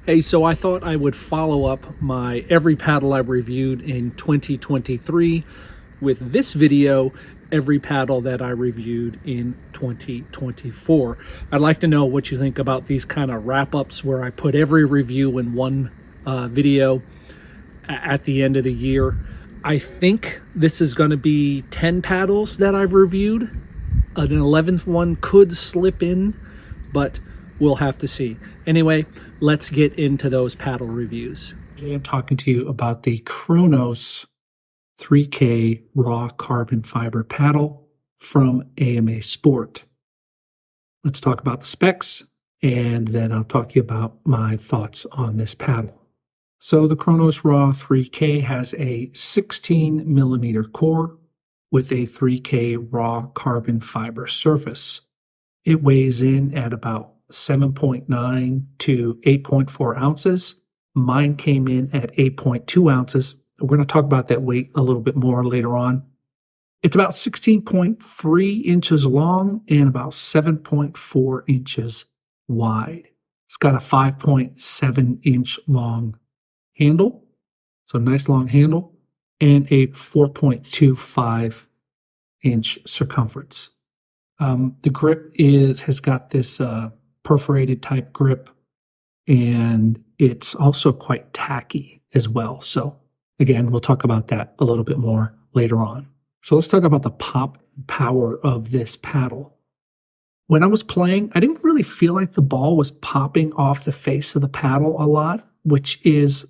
Hey, so I thought I would follow up my every paddle I've reviewed in 2023 with this video, every paddle that I reviewed in 2024. I'd like to know what you think about these kind of wrap-ups where I put every review in one video at the end of the year. I think this is going to be 10 paddles that I've reviewed. An 11th one could slip in, but we'll have to see. Anyway, let's get into those paddle reviews. Today I'm talking to you about the Kronos 3K raw carbon fiber paddle from AMASport. Let's talk about the specs, and then I'll talk to you about my thoughts on this paddle. So the Kronos Raw 3K has a 16 millimeter core with a 3K raw carbon fiber surface. It weighs in at about 7.9 to 8.4 ounces. Mine came in at 8.2 ounces. We're going to talk about that weight a little bit more later on. It's about 16.3 inches long and about 7.4 inches wide. It's got a 5.7 inch long handle, so nice long handle, and a 4.25 inch circumference. The grip has got this perforated type grip, and it's also quite tacky as well. So again, we'll talk about that a little bit more later on. So let's talk about the pop power of this paddle. When I was playing, I didn't really feel like the ball was popping off the face of the paddle a lot, which is,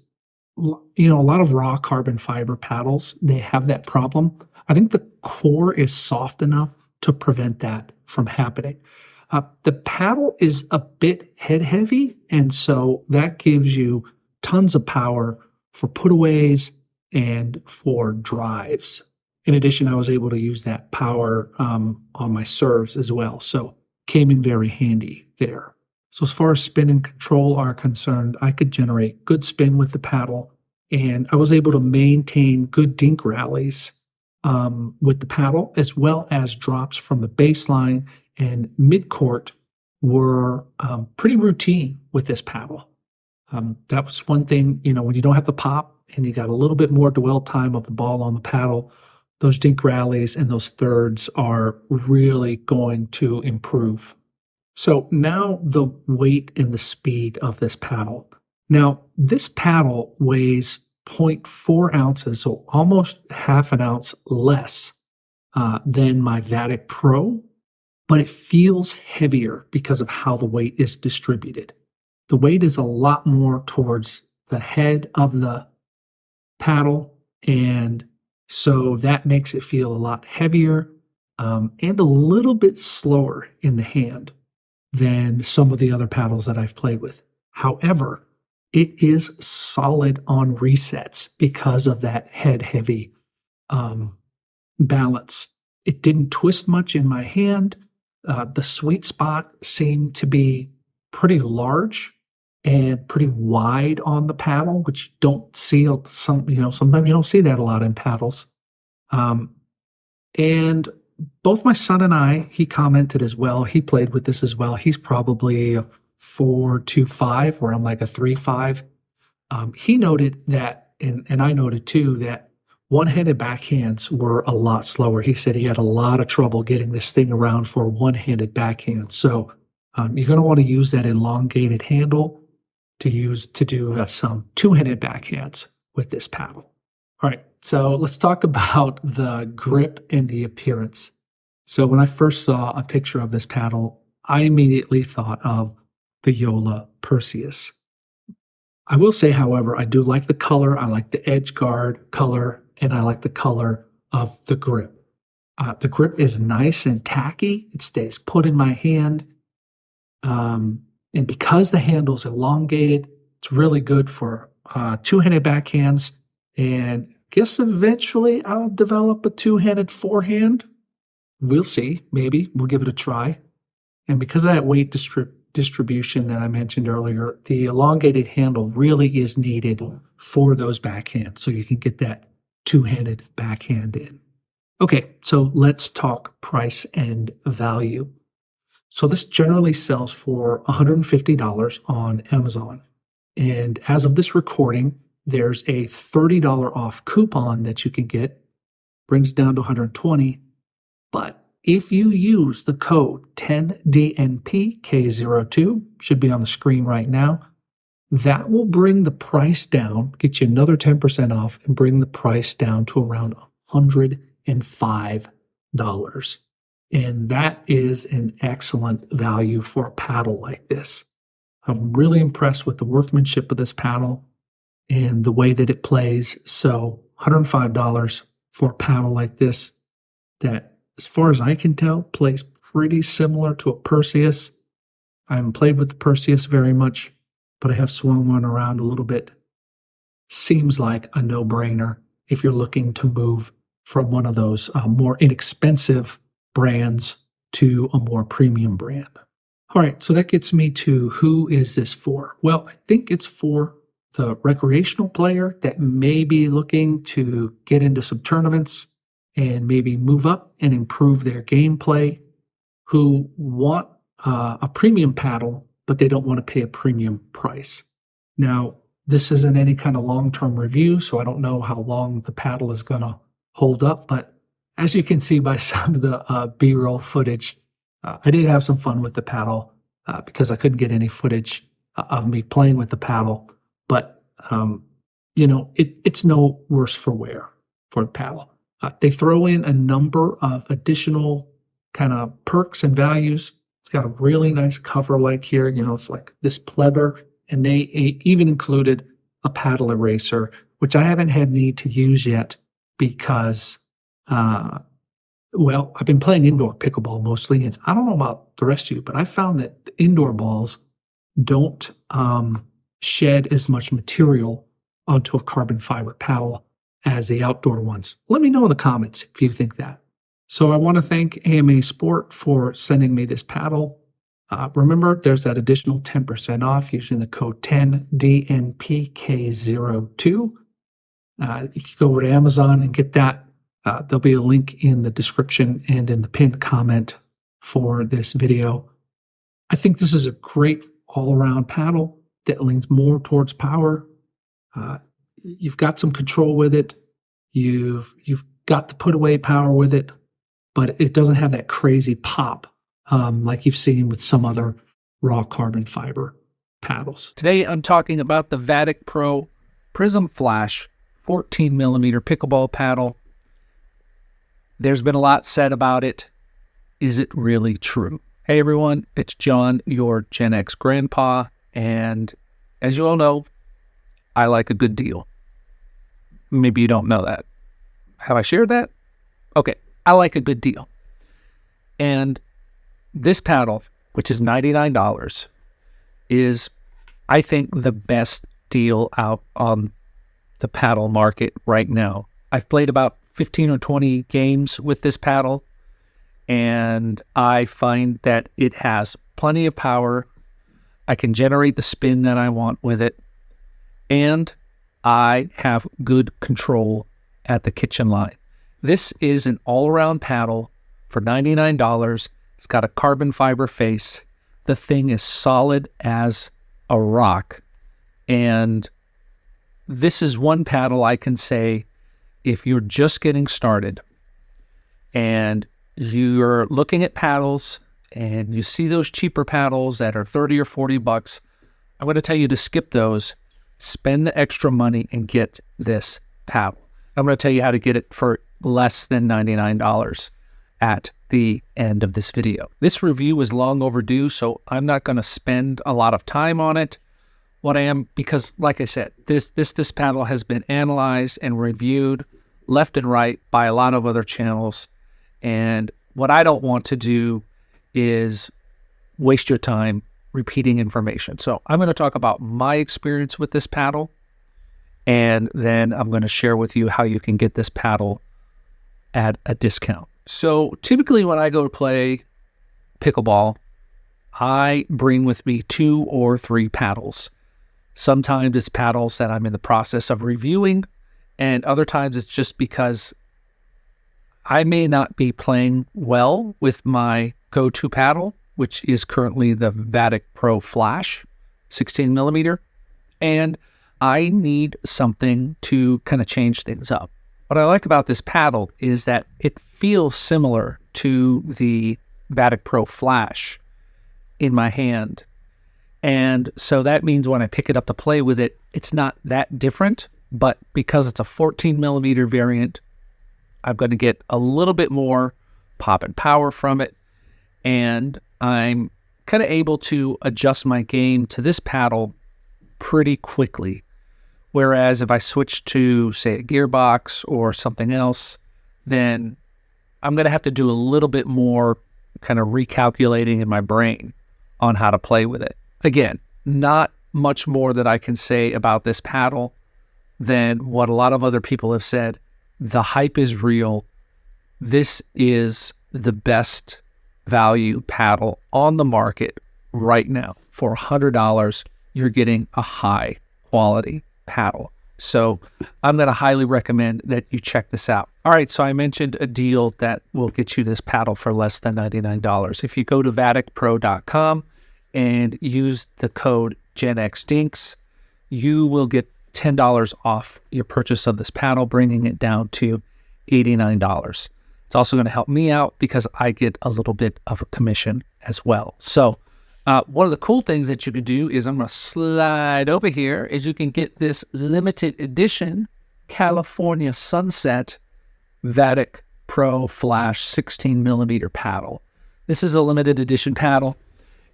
a lot of raw carbon fiber paddles, they have that problem. I think the core is soft enough to prevent that from happening. The paddle is a bit head heavy, and so that gives you tons of power for putaways and for drives. In addition, I was able to use that power on my serves as well, so came in very handy there. So as far as spin and control are concerned, I could generate good spin with the paddle, and I was able to maintain good dink rallies with the paddle, as well as drops from the baseline and mid-court were pretty routine with this paddle. That was one thing, when you don't have the pop and you got a little bit more dwell time of the ball on the paddle, those dink rallies and those thirds are really going to improve. So now the weight and the speed of this paddle. Now, this paddle weighs 0.4 ounces, so almost half an ounce less than my Vatic Pro, but it feels heavier because of how the weight is distributed. The weight is a lot more towards the head of the paddle, and so that makes it feel a lot heavier and a little bit slower in the hand than some of the other paddles that I've played with. However, it is solid on resets because of that head-heavy balance. It didn't twist much in my hand. The sweet spot seemed to be pretty large and pretty wide on the paddle, which you don't see sometimes you don't see that a lot in paddles. And both my son and I, he commented as well. He played with this as well. He's probably a 4.25, where I'm like a 3.5. He noted that, and I noted too, that one-handed backhands were a lot slower. He said he had a lot of trouble getting this thing around for a one-handed backhand. So you're going to want to use that elongated handle to do some two-handed backhands with this paddle. All right, so let's talk about the grip and the appearance. So when I first saw a picture of this paddle, I immediately thought of the Yola Perseus. I will say, however, I do like the color. I like the edge guard color, and I like the color of the grip. The grip is nice and tacky. It stays put in my hand. And because the handle's elongated, it's really good for two-handed backhands. And I guess eventually I'll develop a two-handed forehand. We'll see. Maybe. We'll give it a try. And because of that weight distribution that I mentioned earlier, the elongated handle really is needed for those backhands, so you can get that two-handed backhand in. Okay, so let's talk price and value. So this generally sells for $150 on Amazon. And as of this recording, there's a $30 off coupon that you can get, brings it down to $120. But if you use the code 10DNPK02, should be on the screen right now, that will bring the price down, get you another 10% off, and bring the price down to around $105. And that is an excellent value for a paddle like this. I'm really impressed with the workmanship of this paddle and the way that it plays. So $105 for a paddle like this that, as far as I can tell, plays pretty similar to a Perseus. I haven't played with the Perseus very much, but I have swung one around a little bit. Seems like a no-brainer if you're looking to move from one of those more inexpensive brands to a more premium brand. All right, so that gets me to who is this for? Well, I think it's for the recreational player that may be looking to get into some tournaments and maybe move up and improve their gameplay, who want a premium paddle, but they don't want to pay a premium price. Now, this isn't any kind of long-term review, so I don't know how long the paddle is going to hold up, but as you can see by some of the B-roll footage, I did have some fun with the paddle because I couldn't get any footage of me playing with the paddle, but it's no worse for wear for the paddle. They throw in a number of additional kind of perks and values. It's got a really nice cover like here. It's like this pleather, and they even included a paddle eraser, which I haven't had need to use yet because, I've been playing indoor pickleball mostly, and I don't know about the rest of you, but I found that the indoor balls don't shed as much material onto a carbon fiber paddle as the outdoor ones. Let me know in the comments if you think that. So I want to thank AMASport for sending me this paddle. Remember, there's that additional 10% off using the code 10DNPK02. You can go over to Amazon and get that. There'll be a link in the description and in the pinned comment for this video. I think this is a great all-around paddle that leans more towards power. You've got some control with it. You've got the put-away power with it, but it doesn't have that crazy pop like you've seen with some other raw carbon fiber paddles. Today I'm talking about the Vatic Pro Prism Flash 14mm pickleball paddle. There's been a lot said about it. Is it really true? Hey everyone, it's John, your Gen X grandpa, and as you all know, I like a good deal. Maybe you don't know that. Have I shared that? Okay, I like a good deal. And this paddle, which is $99, is, I think, the best deal out on the paddle market right now. I've played about 15 or 20 games with this paddle, and I find that it has plenty of power. I can generate the spin that I want with it, and I have good control at the kitchen line. This is an all-around paddle for $99. It's got a carbon fiber face. The thing is solid as a rock, and this is one paddle I can say, if you're just getting started and you're looking at paddles and you see those cheaper paddles that are 30 or 40 bucks, I'm going to tell you to skip those, spend the extra money and get this paddle. I'm going to tell you how to get it for less than $99 at the end of this video. This review is long overdue, so I'm not going to spend a lot of time on it. What I am, because like I said, this paddle has been analyzed and reviewed left and right by a lot of other channels, and what I don't want to do is waste your time repeating information. So I'm going to talk about my experience with this paddle, and then I'm going to share with you how you can get this paddle at a discount. So typically when I go to play pickleball, I bring with me 2 or 3 paddles. Sometimes it's paddles that I'm in the process of reviewing, and other times it's just because I may not be playing well with my go-to paddle, which is currently the Vatic Pro Flash 16mm, and I need something to kind of change things up. What I like about this paddle is that it feels similar to the Vatic Pro Flash in my hand. And so that means when I pick it up to play with it, it's not that different, but because it's a 14 millimeter variant, I'm going to get a little bit more pop and power from it. And I'm kind of able to adjust my game to this paddle pretty quickly. Whereas if I switch to, say, a gearbox or something else, then I'm going to have to do a little bit more kind of recalculating in my brain on how to play with it. Again, not much more that I can say about this paddle than what a lot of other people have said. The hype is real. This is the best value paddle on the market right now. For $100, you're getting a high quality paddle. So I'm going to highly recommend that you check this out. All right, so I mentioned a deal that will get you this paddle for less than $99. If you go to vaticpro.com and use the code GenXDinks, you will get $10 off your purchase of this paddle, bringing it down to $89. It's also going to help me out because I get a little bit of a commission as well. So one of the cool things that you can do is, I'm going to slide over here, is you can get this limited edition California Sunset Vatic Pro Flash 16 millimeter paddle. This is a limited edition paddle,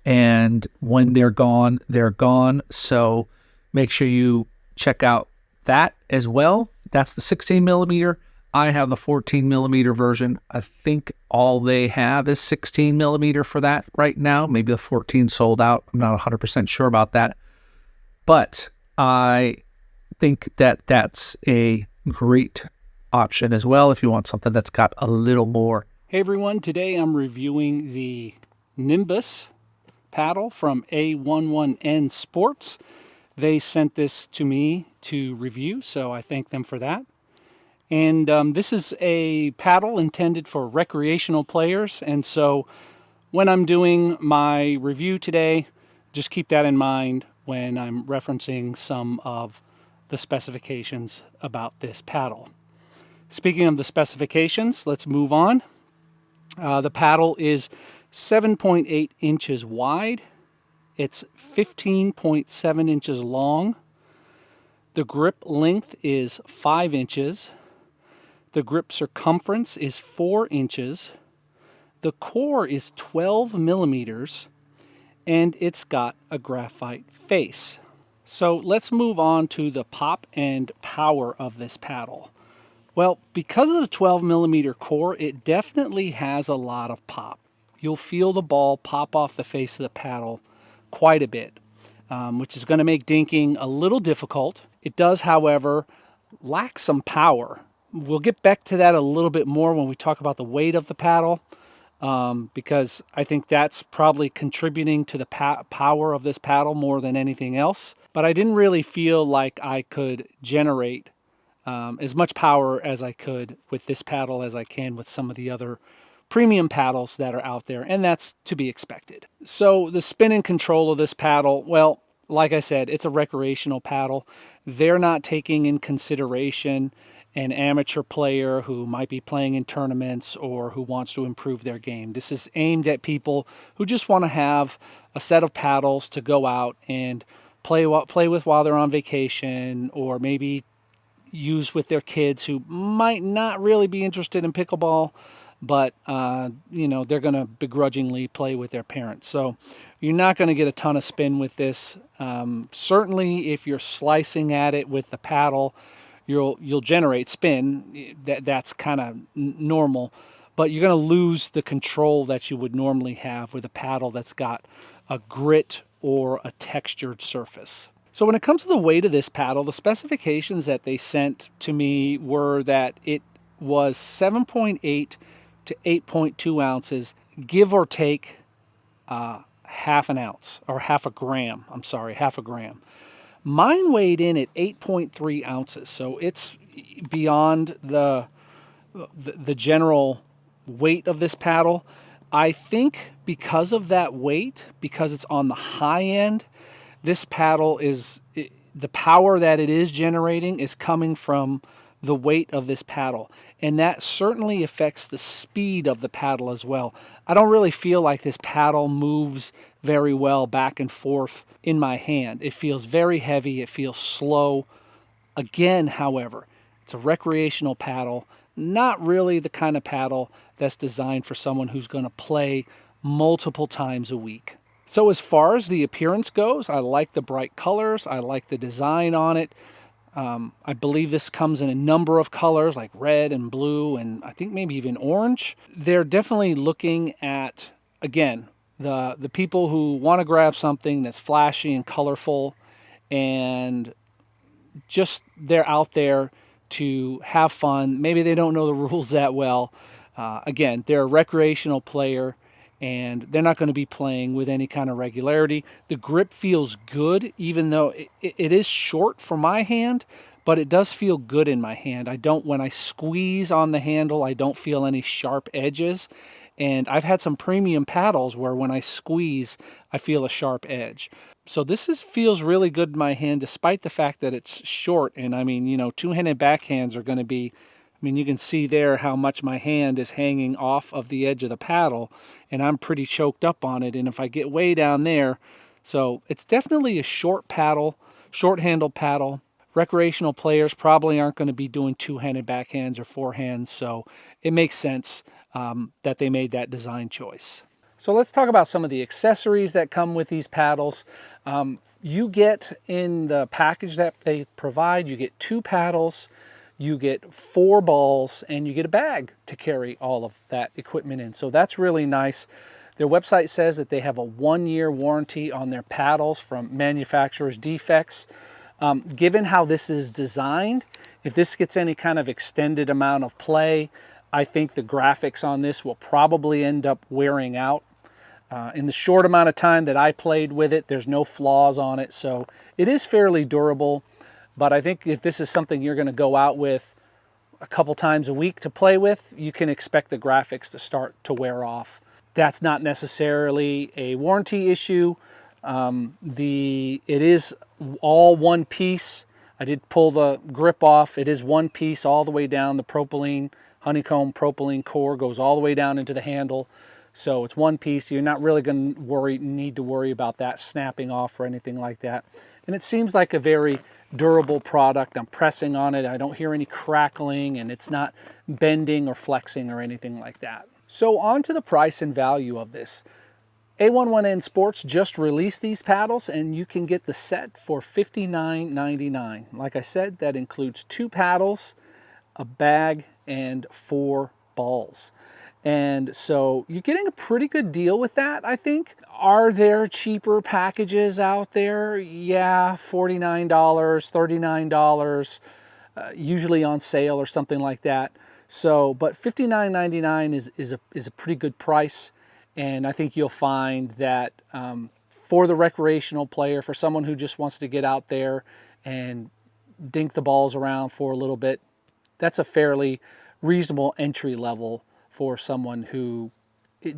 and when they're gone, they're gone. So make sure you check out that as well. That's the 16 millimeter. I have the 14 millimeter version. I think all they have is 16 millimeter for that right now. Maybe the 14 sold out. I'm not 100% sure about that. But I think that that's a great option as well if you want something that's got a little more. Hey everyone, today I'm reviewing the Nimbus paddle from A11N Sports. They sent this to me to review, so I thank them for that. And this is a paddle intended for recreational players, and so when I'm doing my review today, just keep that in mind when I'm referencing some of the specifications about this paddle. Speaking of the specifications, let's move on. The paddle is 7.8 inches wide. It's 15.7 inches long. The grip length is 5 inches. The grip circumference is 4 inches. The core is 12 millimeters, and it's got a graphite face. So let's move on to the pop and power of this paddle. Well, because of the 12 millimeter core, it definitely has a lot of pop. You'll feel the ball pop off the face of the paddle quite a bit, which is going to make dinking a little difficult. It does, however, lack some power. We'll get back to that a little bit more when we talk about the weight of the paddle, because I think that's probably contributing to the power of this paddle more than anything else. But I didn't really feel like I could generate as much power as I could with this paddle as I can with some of the other premium paddles that are out there, and that's to be expected. So the spin and control of this paddle, well, like I said, it's a recreational paddle. They're not taking in consideration an amateur player who might be playing in tournaments or who wants to improve their game. This is aimed at people who just want to have a set of paddles to go out and play with while they're on vacation, or maybe use with their kids who might not really be interested in pickleball, but you know, they're going to begrudgingly play with their parents. So you're not going to get a ton of spin with this. Certainly if you're slicing at it with the paddle, you'll generate spin. That's kind of normal, but you're going to lose the control that you would normally have with a paddle that's got a grit or a textured surface. So when it comes to the weight of this paddle, the specifications that they sent to me were that it was 7.8 to 8.2 ounces, give or take half an ounce, or half a gram. I'm sorry, half a gram. Mine weighed in at 8.3 ounces, so it's beyond the general weight of this paddle. I think because of that weight, because it's on the high end, this paddle is the power that it is generating is coming from the weight of this paddle, and that certainly affects the speed of the paddle as well. I don't really feel like this paddle moves very well back and forth in my hand. It feels very heavy, it feels slow. Again, however, it's a recreational paddle, not really the kind of paddle that's designed for someone who's going to play multiple times a week. So as far as the appearance goes, I like the bright colors, I like the design on it. I believe this comes in a number of colors like red and blue and I think maybe even orange. They're definitely looking at, again, the people who want to grab something that's flashy and colorful, and just they're out there to have fun. Maybe they don't know the rules that well. Again, they're a recreational player and they're not going to be playing with any kind of regularity. The grip feels good, even though it is short for my hand, but it does feel good in my hand. When I squeeze on the handle, I don't feel any sharp edges. And I've had some premium paddles where when I squeeze, I feel a sharp edge. So this feels really good in my hand, despite the fact that it's short. And I mean, two-handed backhands are going to be, you can see there how much my hand is hanging off of the edge of the paddle, and I'm pretty choked up on it. And if I get way down there, so it's definitely a short paddle, short-handled paddle. Recreational players probably aren't going to be doing two-handed backhands or forehands, so it makes sense that they made that design choice. So let's talk about some of the accessories that come with these paddles. You get in the package that they provide, you get 2 paddles, you get 4 balls, and you get a bag to carry all of that equipment in. So that's really nice. Their website says that they have a 1-year warranty on their paddles from manufacturer's defects. Given how this is designed, if this gets any kind of extended amount of play, I think the graphics on this will probably end up wearing out. In the short amount of time that I played with it, there's no flaws on it, so it is fairly durable. But I think if this is something you're going to go out with a couple times a week to play with, you can expect the graphics to start to wear off. That's not necessarily a warranty issue. It is all one piece. I did pull the grip off. It is one piece all the way down. The propylene, honeycomb propylene core goes all the way down into the handle. So it's one piece. You're not really going to need to worry about that snapping off or anything like that. And it seems like a very durable product. I'm pressing on it. I don't hear any crackling, and it's not bending or flexing or anything like that. So on to the price and value of this. A11N Sports just released these paddles, and you can get the set for $59.99. Like I said, that includes 2 paddles, a bag, and 4 balls. And so you're getting a pretty good deal with that, I think. Are there cheaper packages out there? Yeah, $49, $39, usually on sale or something like that. So, but $59.99 is a pretty good price. And I think you'll find that for the recreational player, for someone who just wants to get out there and dink the balls around for a little bit, that's a fairly reasonable entry level for someone who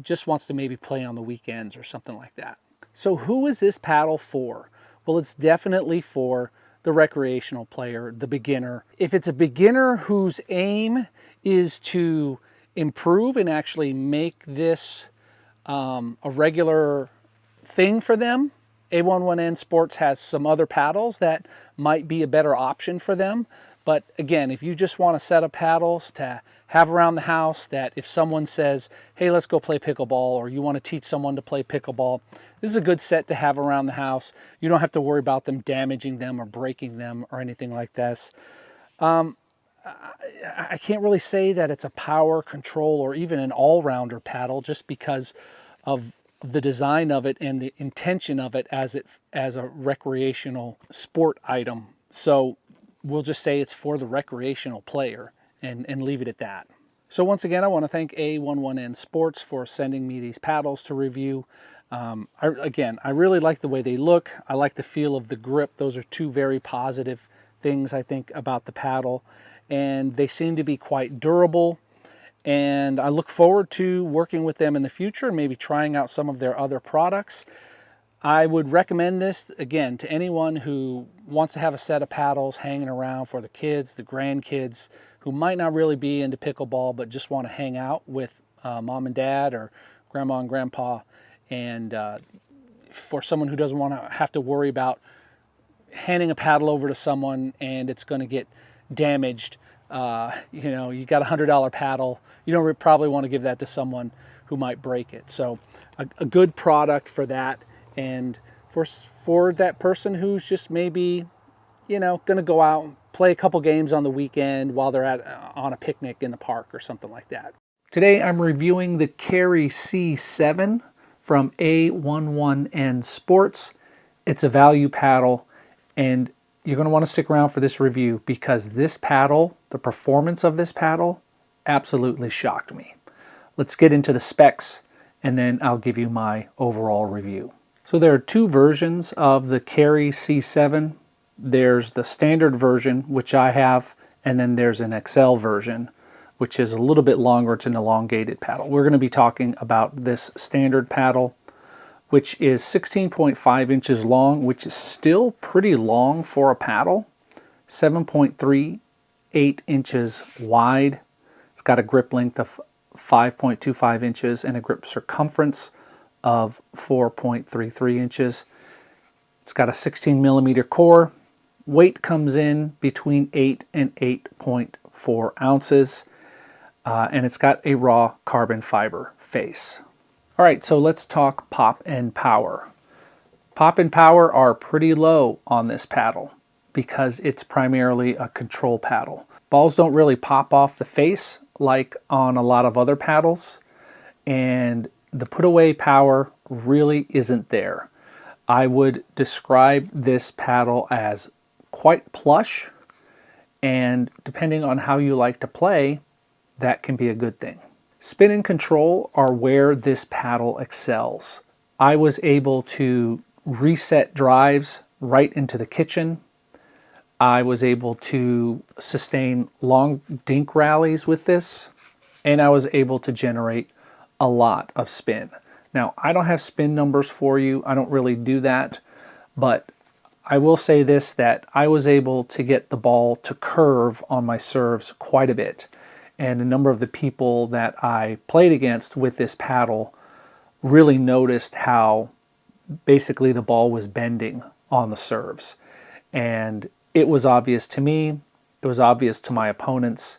just wants to maybe play on the weekends or something like that. So who is this paddle for? Well, it's definitely for the recreational player, the beginner. If it's a beginner whose aim is to improve and actually make this a regular thing for them, A11N Sports has some other paddles that might be a better option for them. But again, if you just want a set of paddles to have around the house, that if someone says, hey, let's go play pickleball, or you want to teach someone to play pickleball, this is a good set to have around the house. You don't have to worry about them damaging them or breaking them or anything like this. I can't really say that it's a power, control, or even an all-rounder paddle, just because of the design of it and the intention of it as a recreational sport item. So we'll just say it's for the recreational player and leave it at that. So once again, I want to thank A11N Sports for sending me these paddles to review. I really like the way they look. I like the feel of the grip. Those are 2 very positive things, I think, about the paddle. And they seem to be quite durable. And I look forward to working with them in the future, maybe trying out some of their other products. I would recommend this, again, to anyone who wants to have a set of paddles hanging around for the kids, the grandkids, who might not really be into pickleball but just want to hang out with mom and dad or grandma and grandpa. And for someone who doesn't want to have to worry about handing a paddle over to someone and it's going to get damaged. You know, you got a $100 paddle. You don't probably want to give that to someone who might break it. So a good product for that. And for that person who's just maybe, you know, going to go out and play a couple games on the weekend while they're on a picnic in the park or something like that. Today I'm reviewing the Carry C7 from A11N Sports. It's a value paddle, and you're going to want to stick around for this review because this paddle, the performance of this paddle, absolutely shocked me. Let's get into the specs and then I'll give you my overall review. So there are two versions of the Carry C7. There's the standard version, which I have, and then there's an XL version, which is a little bit longer. It's an elongated paddle. We're going to be talking about this standard paddle, which is 16.5 inches long, which is still pretty long for a paddle. 7.38 inches wide. It's got a grip length of 5.25 inches and a grip circumference of 4.33 inches. It's got a 16 millimeter core. Weight comes in between 8 and 8.4 ounces. And it's got a raw carbon fiber face. All right, so let's talk pop and power. Pop and power are pretty low on this paddle because it's primarily a control paddle. Balls don't really pop off the face like on a lot of other paddles, and the put away power really isn't there. I would describe this paddle as quite plush, and depending on how you like to play, that can be a good thing. Spin and control are where this paddle excels. I was able to reset drives right into the kitchen. I was able to sustain long dink rallies with this, and I was able to generate a lot of spin. Now, I don't have spin numbers for you. I don't really do that, but I will say this, that I was able to get the ball to curve on my serves quite a bit. And a number of the people that I played against with this paddle really noticed how basically the ball was bending on the serves. And it was obvious to me, it was obvious to my opponents,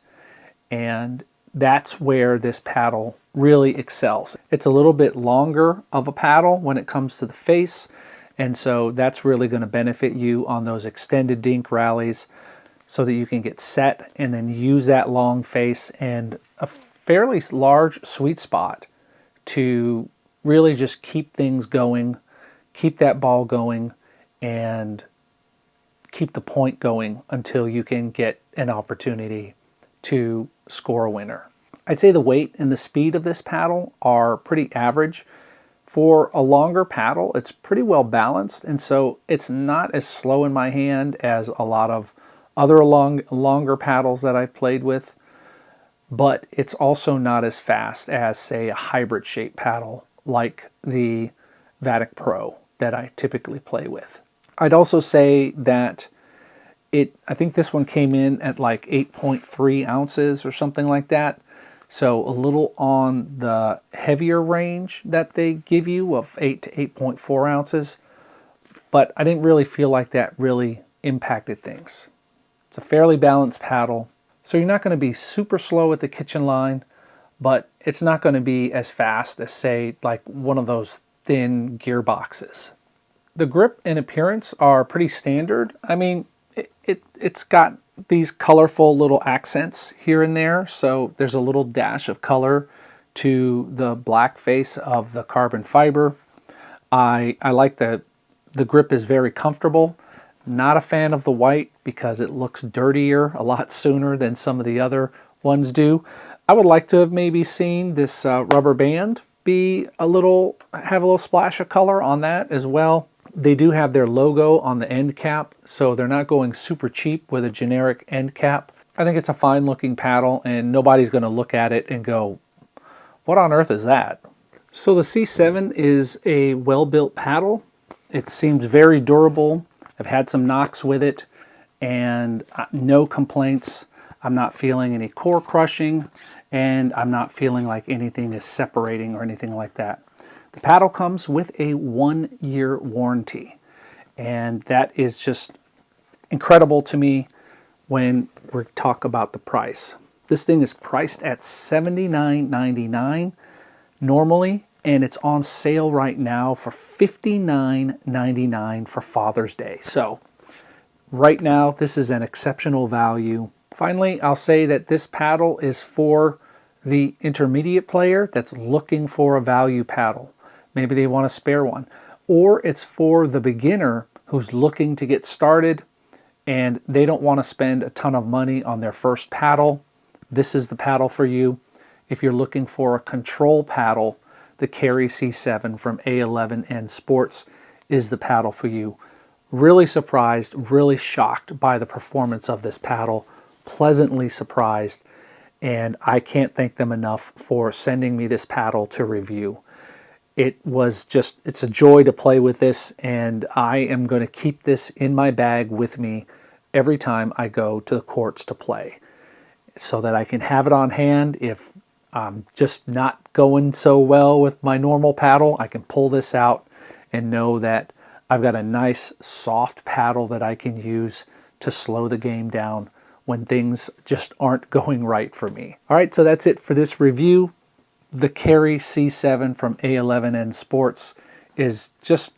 and that's where this paddle really excels. It's a little bit longer of a paddle when it comes to the face, and so that's really going to benefit you on those extended dink rallies so that you can get set and then use that long face and a fairly large sweet spot to really just keep things going, keep that ball going, and keep the point going until you can get an opportunity to score a winner. I'd say the weight and the speed of this paddle are pretty average. For a longer paddle, it's pretty well balanced, and so it's not as slow in my hand as a lot of other longer paddles that I've played with, but it's also not as fast as, say, a hybrid shape paddle like the Vatic Pro that I typically play with. I'd also say that I think this one came in at like 8.3 ounces or something like that. So a little on the heavier range that they give you of 8 to 8.4 ounces. But I didn't really feel like that really impacted things. It's a fairly balanced paddle. So you're not going to be super slow at the kitchen line, but it's not going to be as fast as, say, like one of those thin gearboxes. The grip and appearance are pretty standard. I mean, it's got these colorful little accents here and there, so there's a little dash of color to the black face of the carbon fiber. I like the grip is very comfortable. Not a fan of the white because it looks dirtier a lot sooner than some of the other ones do. I would like to have maybe seen this rubber band have a little splash of color on that as well. They do have their logo on the end cap, so they're not going super cheap with a generic end cap. I think it's a fine looking paddle and nobody's going to look at it and go, what on earth is that? So the C7 is a well-built paddle. It seems very durable. I've had some knocks with it and no complaints. I'm not feeling any core crushing, and I'm not feeling like anything is separating or anything like that. The paddle comes with a 1-year warranty, and that is just incredible to me when we talk about the price. This thing is priced at $79.99 normally, and it's on sale right now for $59.99 for Father's Day. So right now, this is an exceptional value. Finally, I'll say that this paddle is for the intermediate player that's looking for a value paddle. Maybe they want a spare one. Or it's for the beginner who's looking to get started and they don't want to spend a ton of money on their first paddle. This is the paddle for you. If you're looking for a control paddle, the Carry C7 from A11N Sports is the paddle for you. Really surprised, really shocked by the performance of this paddle. Pleasantly surprised, and I can't thank them enough for sending me this paddle to review. It's a joy to play with this, and I am going to keep this in my bag with me every time I go to the courts to play, so that I can have it on hand. If I'm just not going so well with my normal paddle, I can pull this out and know that I've got a nice soft paddle that I can use to slow the game down when things just aren't going right for me. All right, so that's it for this review. The Carry C7 from A11N Sports is just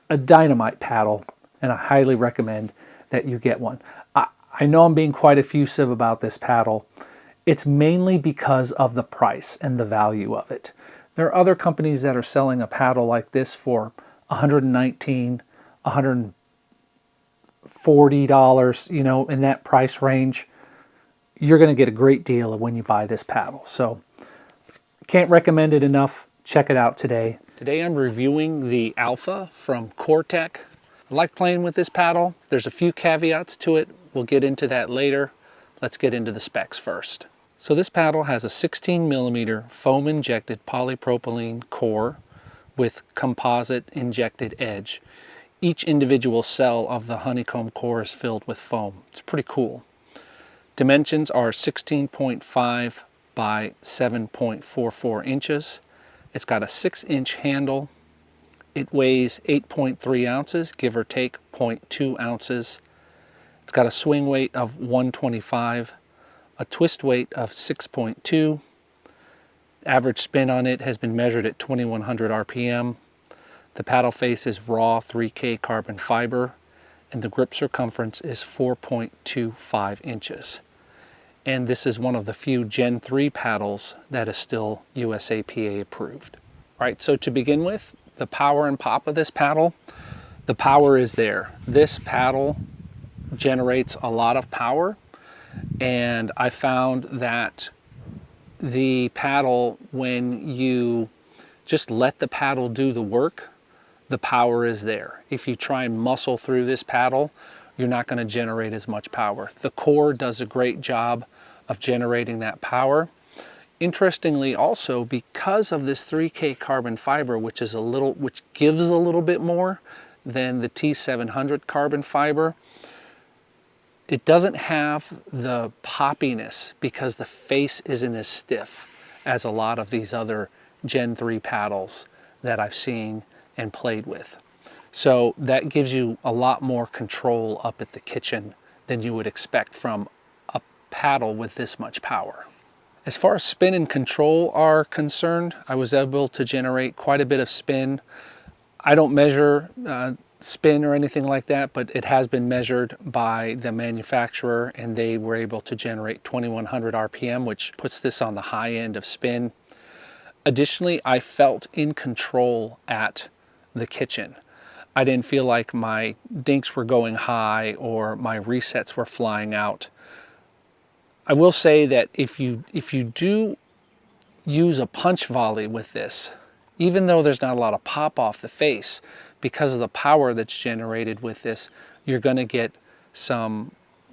a dynamite paddle, and I highly recommend that you get one. I know I'm being quite effusive about this paddle. It's mainly because of the price and the value of it. There are other companies that are selling a paddle like this for $119, $140, you know, in that price range. You're going to get a great deal when you buy this paddle. So can't recommend it enough. Check it out today. Today I'm reviewing the Alpha from CoreTek. I like playing with this paddle. There's a few caveats to it. We'll get into that later. Let's get into the specs first. So this paddle has a 16mm foam injected polypropylene core with composite injected edge. Each individual cell of the honeycomb core is filled with foam. It's pretty cool. Dimensions are 16.5 by 7.44 inches. It's got a 6-inch handle. It weighs 8.3 ounces, give or take 0.2 ounces. It's got a swing weight of 125, a twist weight of 6.2. Average spin on it has been measured at 2100 RPM. The paddle face is raw 3K carbon fiber, and the grip circumference is 4.25 inches. And this is one of the few Gen 3 paddles that is still USAPA approved. All right, so to begin with, the power and pop of this paddle. The power is there. This paddle generates a lot of power, and I found that the paddle, when you just let the paddle do the work, the power is there. If you try and muscle through this paddle, you're not going to generate as much power. The core does a great job of generating that power. Interestingly also, because of this 3K carbon fiber, which gives a little bit more than the T700 carbon fiber, it doesn't have the poppiness because the face isn't as stiff as a lot of these other Gen 3 paddles that I've seen and played with. So that gives you a lot more control up at the kitchen than you would expect from a paddle with this much power. As far as spin and control are concerned, I was able to generate quite a bit of spin. I don't measure spin or anything like that, but it has been measured by the manufacturer, and they were able to generate 2100 RPM, which puts this on the high end of spin. Additionally, I felt in control at the kitchen. I didn't feel like my dinks were going high or my resets were flying out. I will say that if you do use a punch volley with this, even though there's not a lot of pop off the face, because of the power that's generated with this, you're going to get some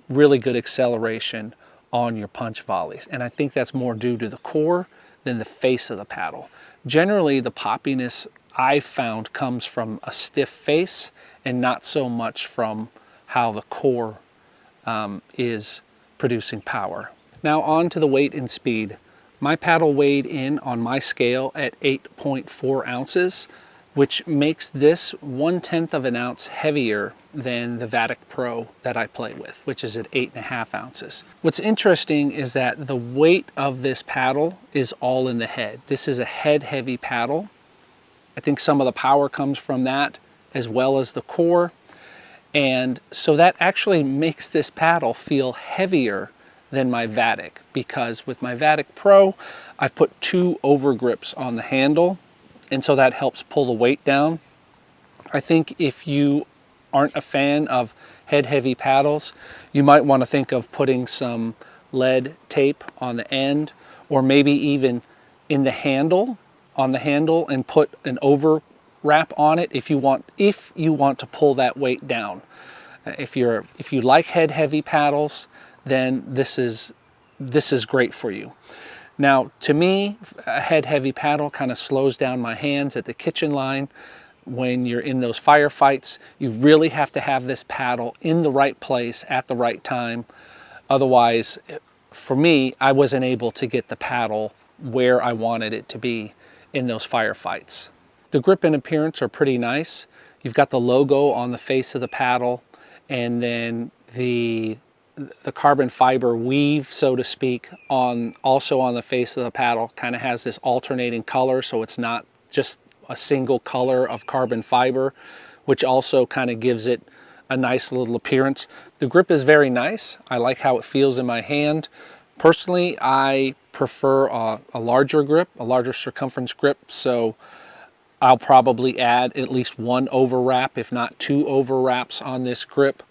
really good acceleration on your punch volleys. And I think that's more due to the core than the face of the paddle. Generally, the poppiness I've found comes from a stiff face and not so much from how the core is producing power. Now on to the weight and speed. My paddle weighed in on my scale at 8.4 ounces, which makes this 1/10 of an ounce heavier than the Vatic Pro that I play with, which is at 8.5 ounces. What's interesting is that the weight of this paddle is all in the head. This is a head-heavy paddle. I think some of the power comes from that as well as the core. And so that actually makes this paddle feel heavier than my Vatic, because with my Vatic Pro, I've put 2 overgrips on the handle, and so that helps pull the weight down. I think if you aren't a fan of head-heavy paddles, you might want to think of putting some lead tape on the end, or maybe even in the handle, on the handle, and put an overwrap on it if you want to pull that weight down. If you like head-heavy paddles, then this is great for you. Now, to me, a head-heavy paddle kind of slows down my hands at the kitchen line. When you're in those firefights, you really have to have this paddle in the right place at the right time. Otherwise, for me, I wasn't able to get the paddle where I wanted it to be in those firefights. The grip and appearance are pretty nice. You've got the logo on the face of the paddle, and then the carbon fiber weave, so to speak, also on the face of the paddle kind of has this alternating color, so it's not just a single color of carbon fiber, which also kind of gives it a nice little appearance. The grip is very nice. I like how it feels in my hand. Personally, I prefer a larger grip, a larger circumference grip, so I'll probably add at least 1 overwrap, if not 2 overwraps on this grip.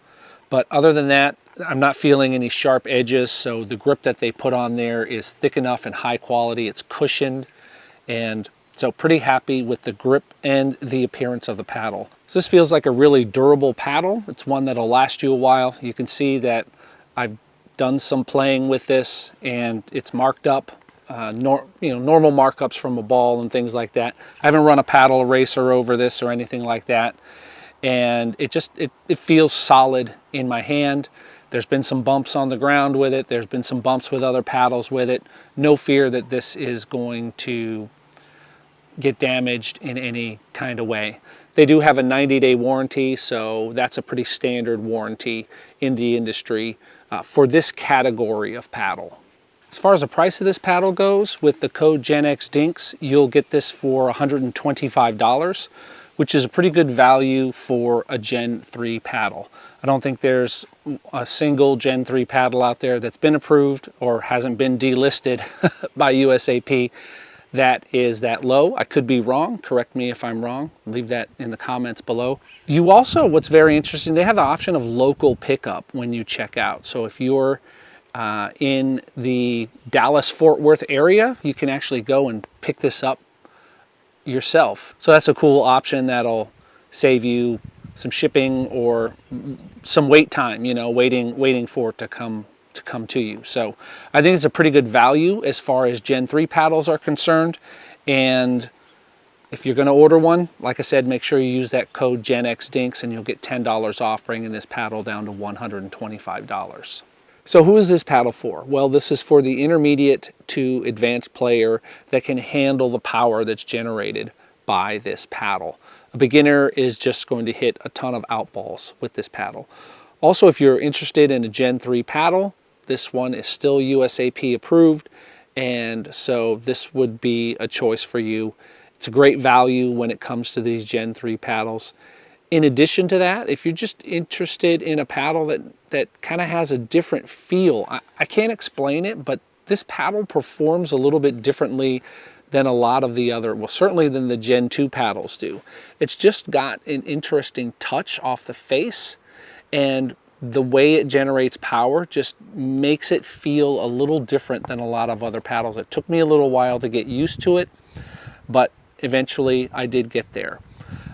But other than that, I'm not feeling any sharp edges, so the grip that they put on there is thick enough and high quality. It's cushioned, and so pretty happy with the grip and the appearance of the paddle. So this feels like a really durable paddle. It's one that'll last you a while. You can see that I've done some playing with this, and it's marked up. Normal markups from a ball and things like that. I haven't run a paddle eraser over this or anything like that, and it feels solid in my hand. There's been some bumps on the ground with it. There's been some bumps with other paddles with it. No fear that this is going to get damaged in any kind of way. They do have a 90-day warranty, so that's a pretty standard warranty in the industry for this category of paddle. As far as the price of this paddle goes, with the code GenXDinks, you'll get this for $125, which is a pretty good value for a Gen 3 paddle. I don't think there's a single Gen 3 paddle out there that's been approved or hasn't been delisted by USAP that is that low. I could be wrong. Correct me if I'm wrong. Leave that in the comments below. You also, what's very interesting, they have the option of local pickup when you check out. So if you're in the Dallas-Fort Worth area, you can actually go and pick this up yourself. So that's a cool option that'll save you some shipping or some wait time, waiting for it to come to you. So I think it's a pretty good value as far as Gen 3 paddles are concerned. And if you're going to order one, like I said, make sure you use that code GenXDinks and you'll get $10 off, bringing this paddle down to $125. So who is this paddle for? Well, this is for the intermediate to advanced player that can handle the power that's generated by this paddle. A beginner is just going to hit a ton of outballs with this paddle. Also, if you're interested in a Gen 3 paddle, this one is still USAP approved, and so this would be a choice for you. It's a great value when it comes to these Gen 3 paddles. In addition to that, if you're just interested in a paddle that kind of has a different feel, I can't explain it, but this paddle performs a little bit differently than a lot of the other, well, certainly than the Gen 2 paddles do. It's just got an interesting touch off the face, and the way it generates power just makes it feel a little different than a lot of other paddles. It took me a little while to get used to it, but eventually I did get there.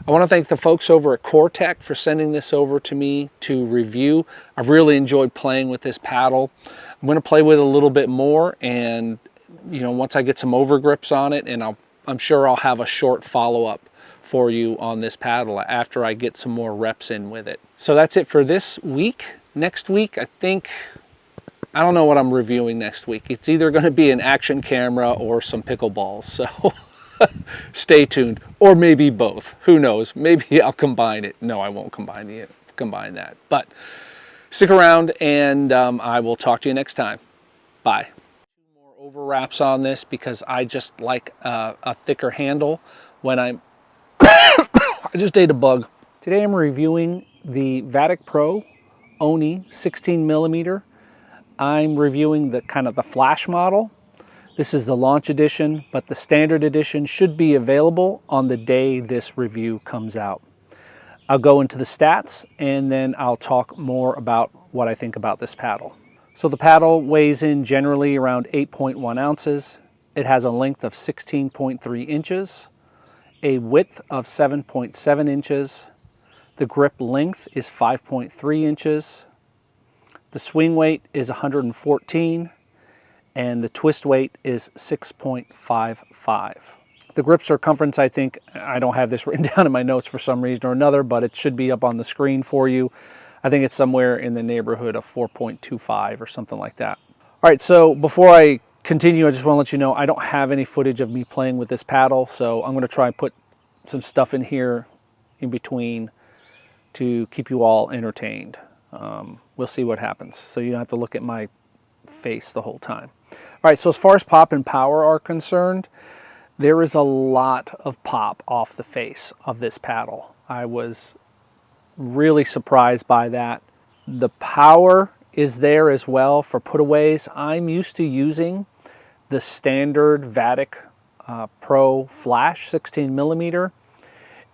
I want to thank the folks over at CoreTek for sending this over to me to review. I've really enjoyed playing with this paddle. I'm going to play with it a little bit more, and once I get some overgrips on it, and I'm sure I'll have a short follow-up for you on this paddle after I get some more reps in with it. So that's it for this week. Next week, I don't know what I'm reviewing next week. It's either going to be an action camera or some pickleballs. So stay tuned, or maybe both. Who knows? Maybe I'll combine it. No, I won't combine that. But stick around, and I will talk to you next time. Bye. More over wraps on this because I just like a thicker handle when I'm. I just ate a bug. Today I'm reviewing the Vatic Pro Oni 16 millimeter. I'm reviewing the kind of the flash model. This is the launch edition, but the standard edition should be available on the day this review comes out. I'll go into the stats and then I'll talk more about what I think about this paddle. So the paddle weighs in generally around 8.1 ounces. It has a length of 16.3 inches, a width of 7.7 inches. The grip length is 5.3 inches. The swing weight is 114 and the twist weight is 6.55. The grip circumference, I think, I don't have this written down in my notes for some reason or another, but it should be up on the screen for you. I think it's somewhere in the neighborhood of 4.25 or something like that. All right, so before I continue, I just want to let you know I don't have any footage of me playing with this paddle, so I'm going to try and put some stuff in here in between to keep you all entertained. We'll see what happens. So you don't have to look at my face the whole time. All right, so as far as pop and power are concerned, there is a lot of pop off the face of this paddle. I was really surprised by that. The power is there as well for putaways. I'm used to using the standard Vatic Pro Flash 16 millimeter.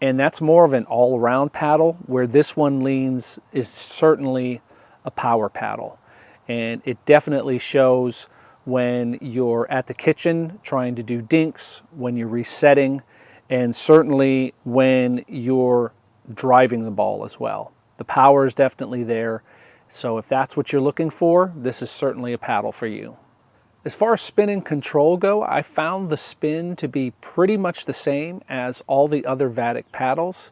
And that's more of an all-around paddle, where this one is certainly a power paddle. And it definitely shows when you're at the kitchen trying to do dinks, when you're resetting, and certainly when you're driving the ball as well. The power is definitely there. So if that's what you're looking for, this is certainly a paddle for you. As far as spin and control go, I found the spin to be pretty much the same as all the other Vatic paddles.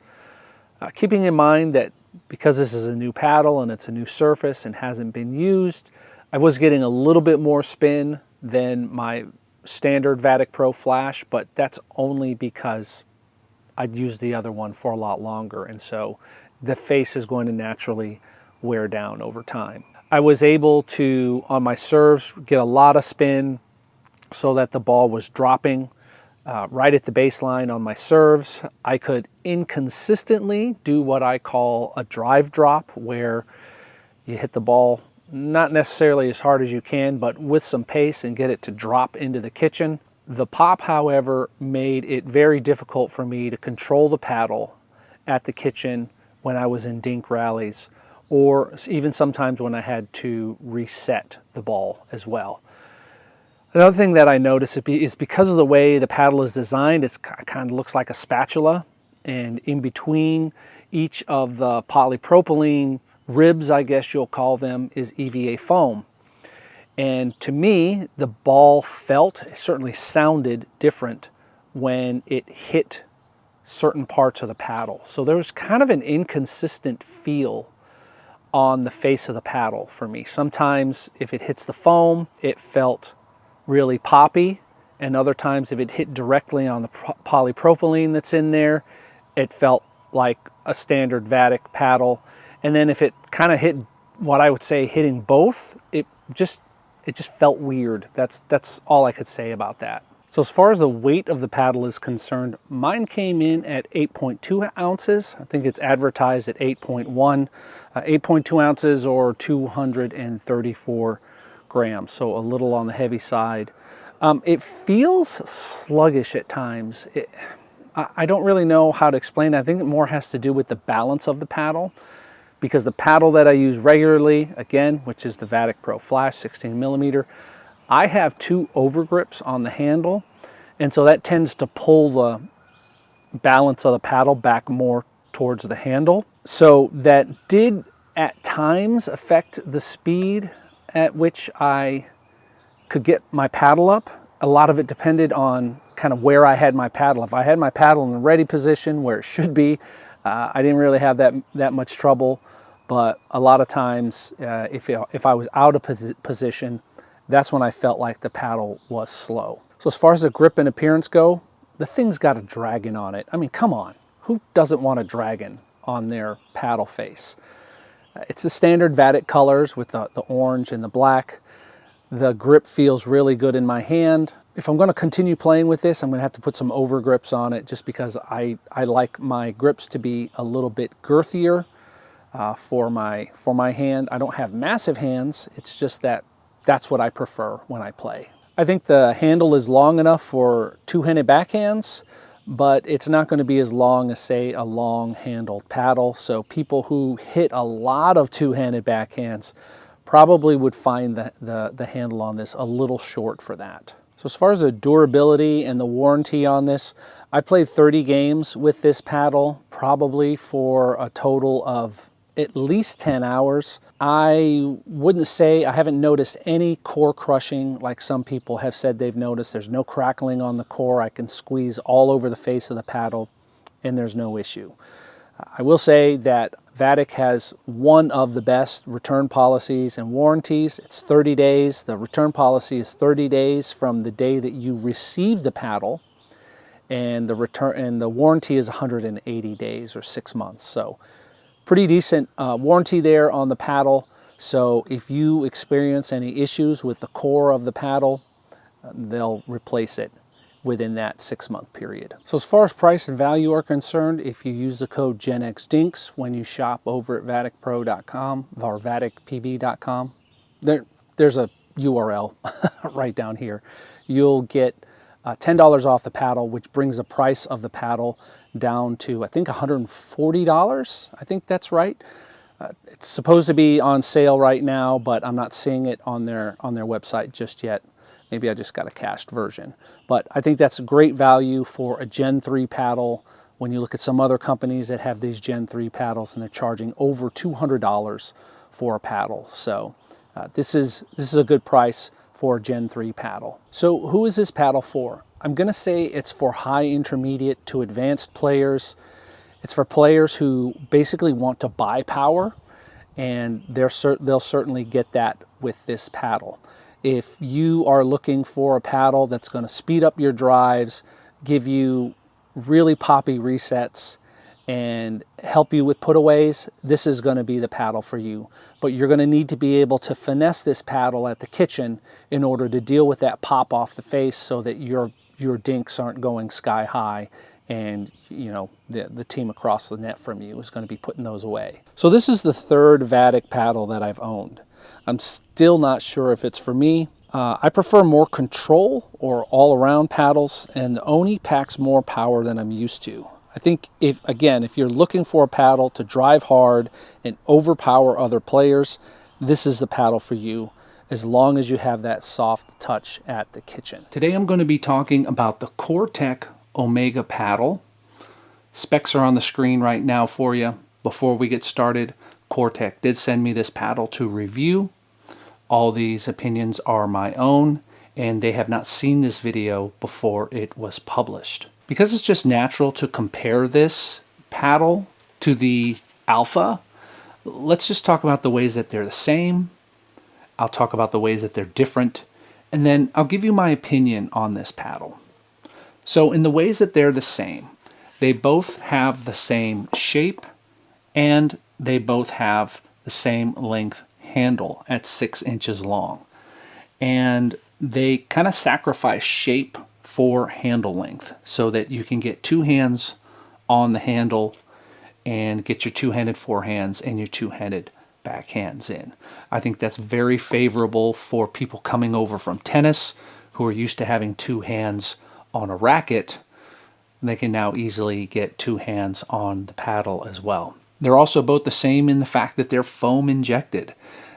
Keeping in mind that because this is a new paddle and it's a new surface and hasn't been used, I was getting a little bit more spin than my standard Vatic Pro Flash, but that's only because I'd used the other one for a lot longer, and so the face is going to naturally wear down over time. I was able to, on my serves, get a lot of spin so that the ball was dropping right at the baseline on my serves. I could inconsistently do what I call a drive drop, where you hit the ball not necessarily as hard as you can, but with some pace, and get it to drop into the kitchen. The pop, however, made it very difficult for me to control the paddle at the kitchen when I was in dink rallies, or even sometimes when I had to reset the ball as well. Another thing that I noticed is because of the way the paddle is designed, it kind of looks like a spatula, and in between each of the polypropylene ribs, I guess you'll call them, is EVA foam. And to me, the ball certainly sounded different when it hit certain parts of the paddle. So there was kind of an inconsistent feel on the face of the paddle for me. Sometimes if it hits the foam, it felt really poppy, and other times if it hit directly on the polypropylene that's in there, it felt like a standard Vatic paddle. And then if it kind of hit what I would say hitting both, it just felt weird. That's all I could say about that. So as far as the weight of the paddle is concerned, mine came in at 8.2 ounces. I think it's advertised at 8.1. 8.2 ounces or 234 grams, so a little on the heavy side. It feels sluggish at times. I don't really know how to explain it. I think it more has to do with the balance of the paddle, because the paddle that I use regularly, again, which is the Vatic Pro Flash 16 millimeter, I have two overgrips on the handle, and so that tends to pull the balance of the paddle back more towards the handle. So that did at times affect the speed at which I could get my paddle up. A lot of it depended on kind of where I had my paddle. If I had my paddle in the ready position where it should be, I didn't really have that much trouble. But a lot of times, if I was out of position, that's when I felt like the paddle was slow. So as far as the grip and appearance go, the thing's got a dragon on it. I mean, come on, who doesn't want a dragon on their paddle face? It's the standard Vatic colors with the orange and the black. The grip feels really good in my hand. If I'm going to continue playing with this, I'm going to have to put some over grips on it, just because I like my grips to be a little bit girthier for my hand. I don't have massive hands. It's just that's what I prefer when I play. I think the handle is long enough for two-handed backhands, but it's not going to be as long as, say, a long-handled paddle. So people who hit a lot of two-handed backhands probably would find the handle on this a little short for that. So as far as the durability and the warranty on this, I played 30 games with this paddle, probably for a total of at least 10 hours. I wouldn't say, I haven't noticed any core crushing like some people have said they've noticed. There's no crackling on the core. I can squeeze all over the face of the paddle and there's no issue. I will say that Vatic has one of the best return policies and warranties. It's 30 days. The return policy is 30 days from the day that you receive the paddle, and the warranty is 180 days or 6 months. So pretty decent warranty there on the paddle. So if you experience any issues with the core of the paddle, they'll replace it within that 6-month period. So as far as price and value are concerned, if you use the code GenXDinks when you shop over at vaticpro.com or vaticpb.com, there's a URL right down here. You'll get $10 off the paddle, which brings the price of the paddle down to, I think, $140. I think that's right. It's supposed to be on sale right now, but I'm not seeing it on their website just yet. Maybe I just got a cached version. But I think that's a great value for a Gen 3 paddle. When you look at some other companies that have these Gen 3 paddles and they're charging over $200 for a paddle. So this is a good price for a Gen 3 paddle. So who is this paddle for? I'm gonna say it's for high intermediate to advanced players. It's for players who basically want to buy power, and they'll certainly get that with this paddle. If you are looking for a paddle that's going to speed up your drives, give you really poppy resets, and help you with putaways, this is going to be the paddle for you. But you're going to need to be able to finesse this paddle at the kitchen in order to deal with that pop off the face, so that your dinks aren't going sky high, and you know the team across the net from you is going to be putting those away. So this is the third Vatic paddle that I've owned. I'm still not sure if it's for me. I prefer more control or all-around paddles, and the Oni packs more power than I'm used to. I think if you're looking for a paddle to drive hard and overpower other players, this is the paddle for you, as long as you have that soft touch at the kitchen. Today I'm going to be talking about the CoreTek Omega paddle. Specs are on the screen right now for you. Before we get started, CoreTek did send me this paddle to review. All these opinions are my own, and they have not seen this video before it was published. Because it's just natural to compare this paddle to the Alpha, let's just talk about the ways that they're the same. I'll talk about the ways that they're different, and then I'll give you my opinion on this paddle. So in the ways that they're the same, they both have the same shape, and they both have the same length handle at 6 inches long. And they kind of sacrifice shape for handle length, so that you can get two hands on the handle and get your two-handed forehands and your two-handed backhands in. I think that's very favorable for people coming over from tennis who are used to having two hands on a racket. They can now easily get two hands on the paddle as well. They're also both the same in the fact that they're foam injected.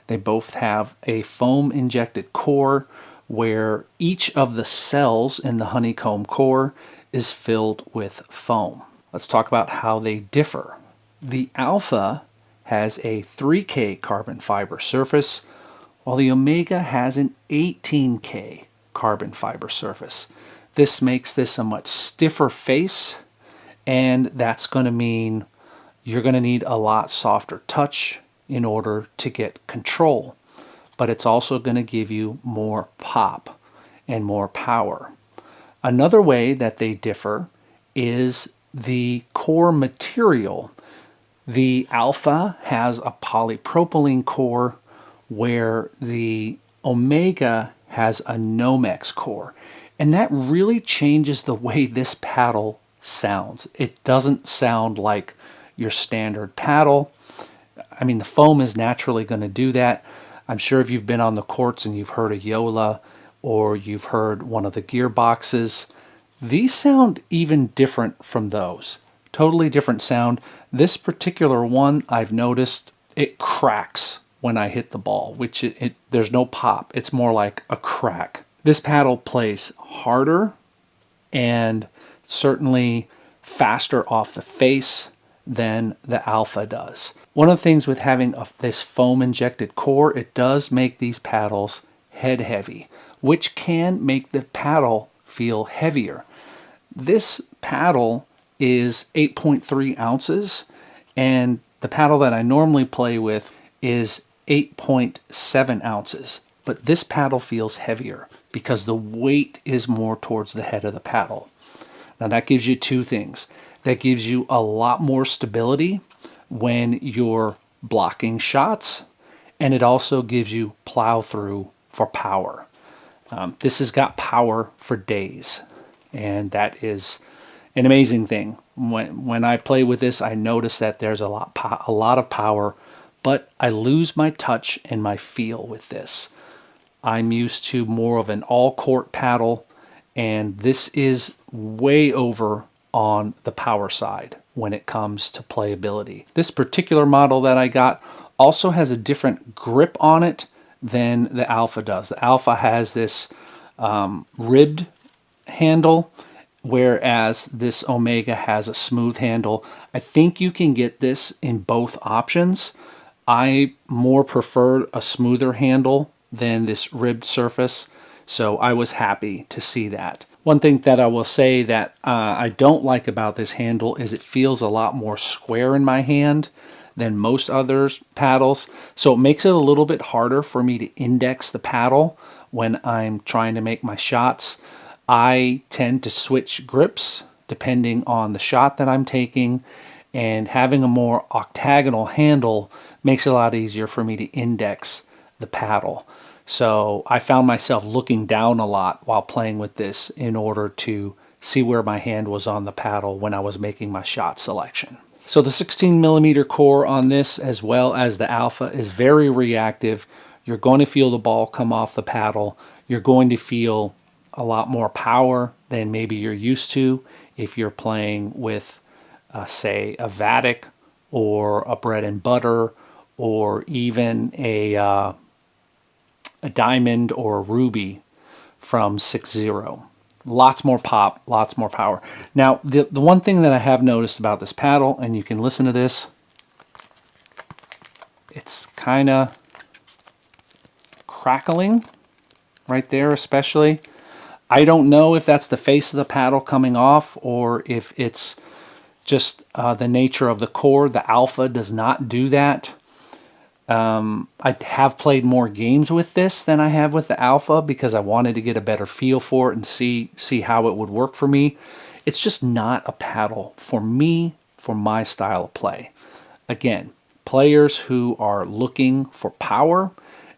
They both have a foam injected core where each of the cells in the honeycomb core is filled with foam. Let's talk about how they differ. The Alpha has a 3K carbon fiber surface, while the Omega has an 18K carbon fiber surface. This makes this a much stiffer face, and that's going to mean you're going to need a lot softer touch in order to get control. But it's also going to give you more pop and more power. Another way that they differ is the core material. The Alpha has a polypropylene core, where the Omega has a Nomex core. And that really changes the way this paddle sounds. It doesn't sound like your standard paddle. I mean, the foam is naturally going to do that. I'm sure if you've been on the courts and you've heard a Yola or you've heard one of the gearboxes, these sound even different from those. Totally different sound. This particular one, I've noticed it cracks when I hit the ball, which there's no pop. It's more like a crack. This paddle plays harder and certainly faster off the face than the Alpha does. One of the things with having this foam injected core, it does make these paddles head heavy, which can make the paddle feel heavier. This paddle is 8.3 ounces, and the paddle that I normally play with is 8.7 ounces. But this paddle feels heavier because the weight is more towards the head of the paddle. Now that gives you two things. That gives you a lot more stability when you're blocking shots, and it also gives you plow through for power. This has got power for days, and that is an amazing thing. When I play with this, I notice that there's a lot of power, but I lose my touch and my feel with this. I'm used to more of an all-court paddle, and this is way over on the power side when it comes to playability. This particular model that I got also has a different grip on it than the Alpha does. The Alpha has this ribbed handle, whereas this Omega has a smooth handle. I think you can get this in both options. I more prefer a smoother handle than this ribbed surface, so I was happy to see that. One thing that I will say that I don't like about this handle is it feels a lot more square in my hand than most other paddles, so it makes it a little bit harder for me to index the paddle when I'm trying to make my shots. I tend to switch grips depending on the shot that I'm taking, and having a more octagonal handle makes it a lot easier for me to index the paddle. So I found myself looking down a lot while playing with this in order to see where my hand was on the paddle when I was making my shot selection. So the 16mm core on this, as well as the Alpha, is very reactive. You're going to feel the ball come off the paddle. You're going to feel a lot more power than maybe you're used to if you're playing with, say, a Vatic or a Bread and Butter, or even a Diamond or a Ruby from 6.0. Lots more pop, lots more power. Now, the one thing that I have noticed about this paddle, and you can listen to this, it's kind of crackling right there especially. I don't know if that's the face of the paddle coming off or if it's just the nature of the core. The Alpha does not do that. I have played more games with this than I have with the Alpha because I wanted to get a better feel for it and see how it would work for me. It's just not a paddle for me, for my style of play. Again, players who are looking for power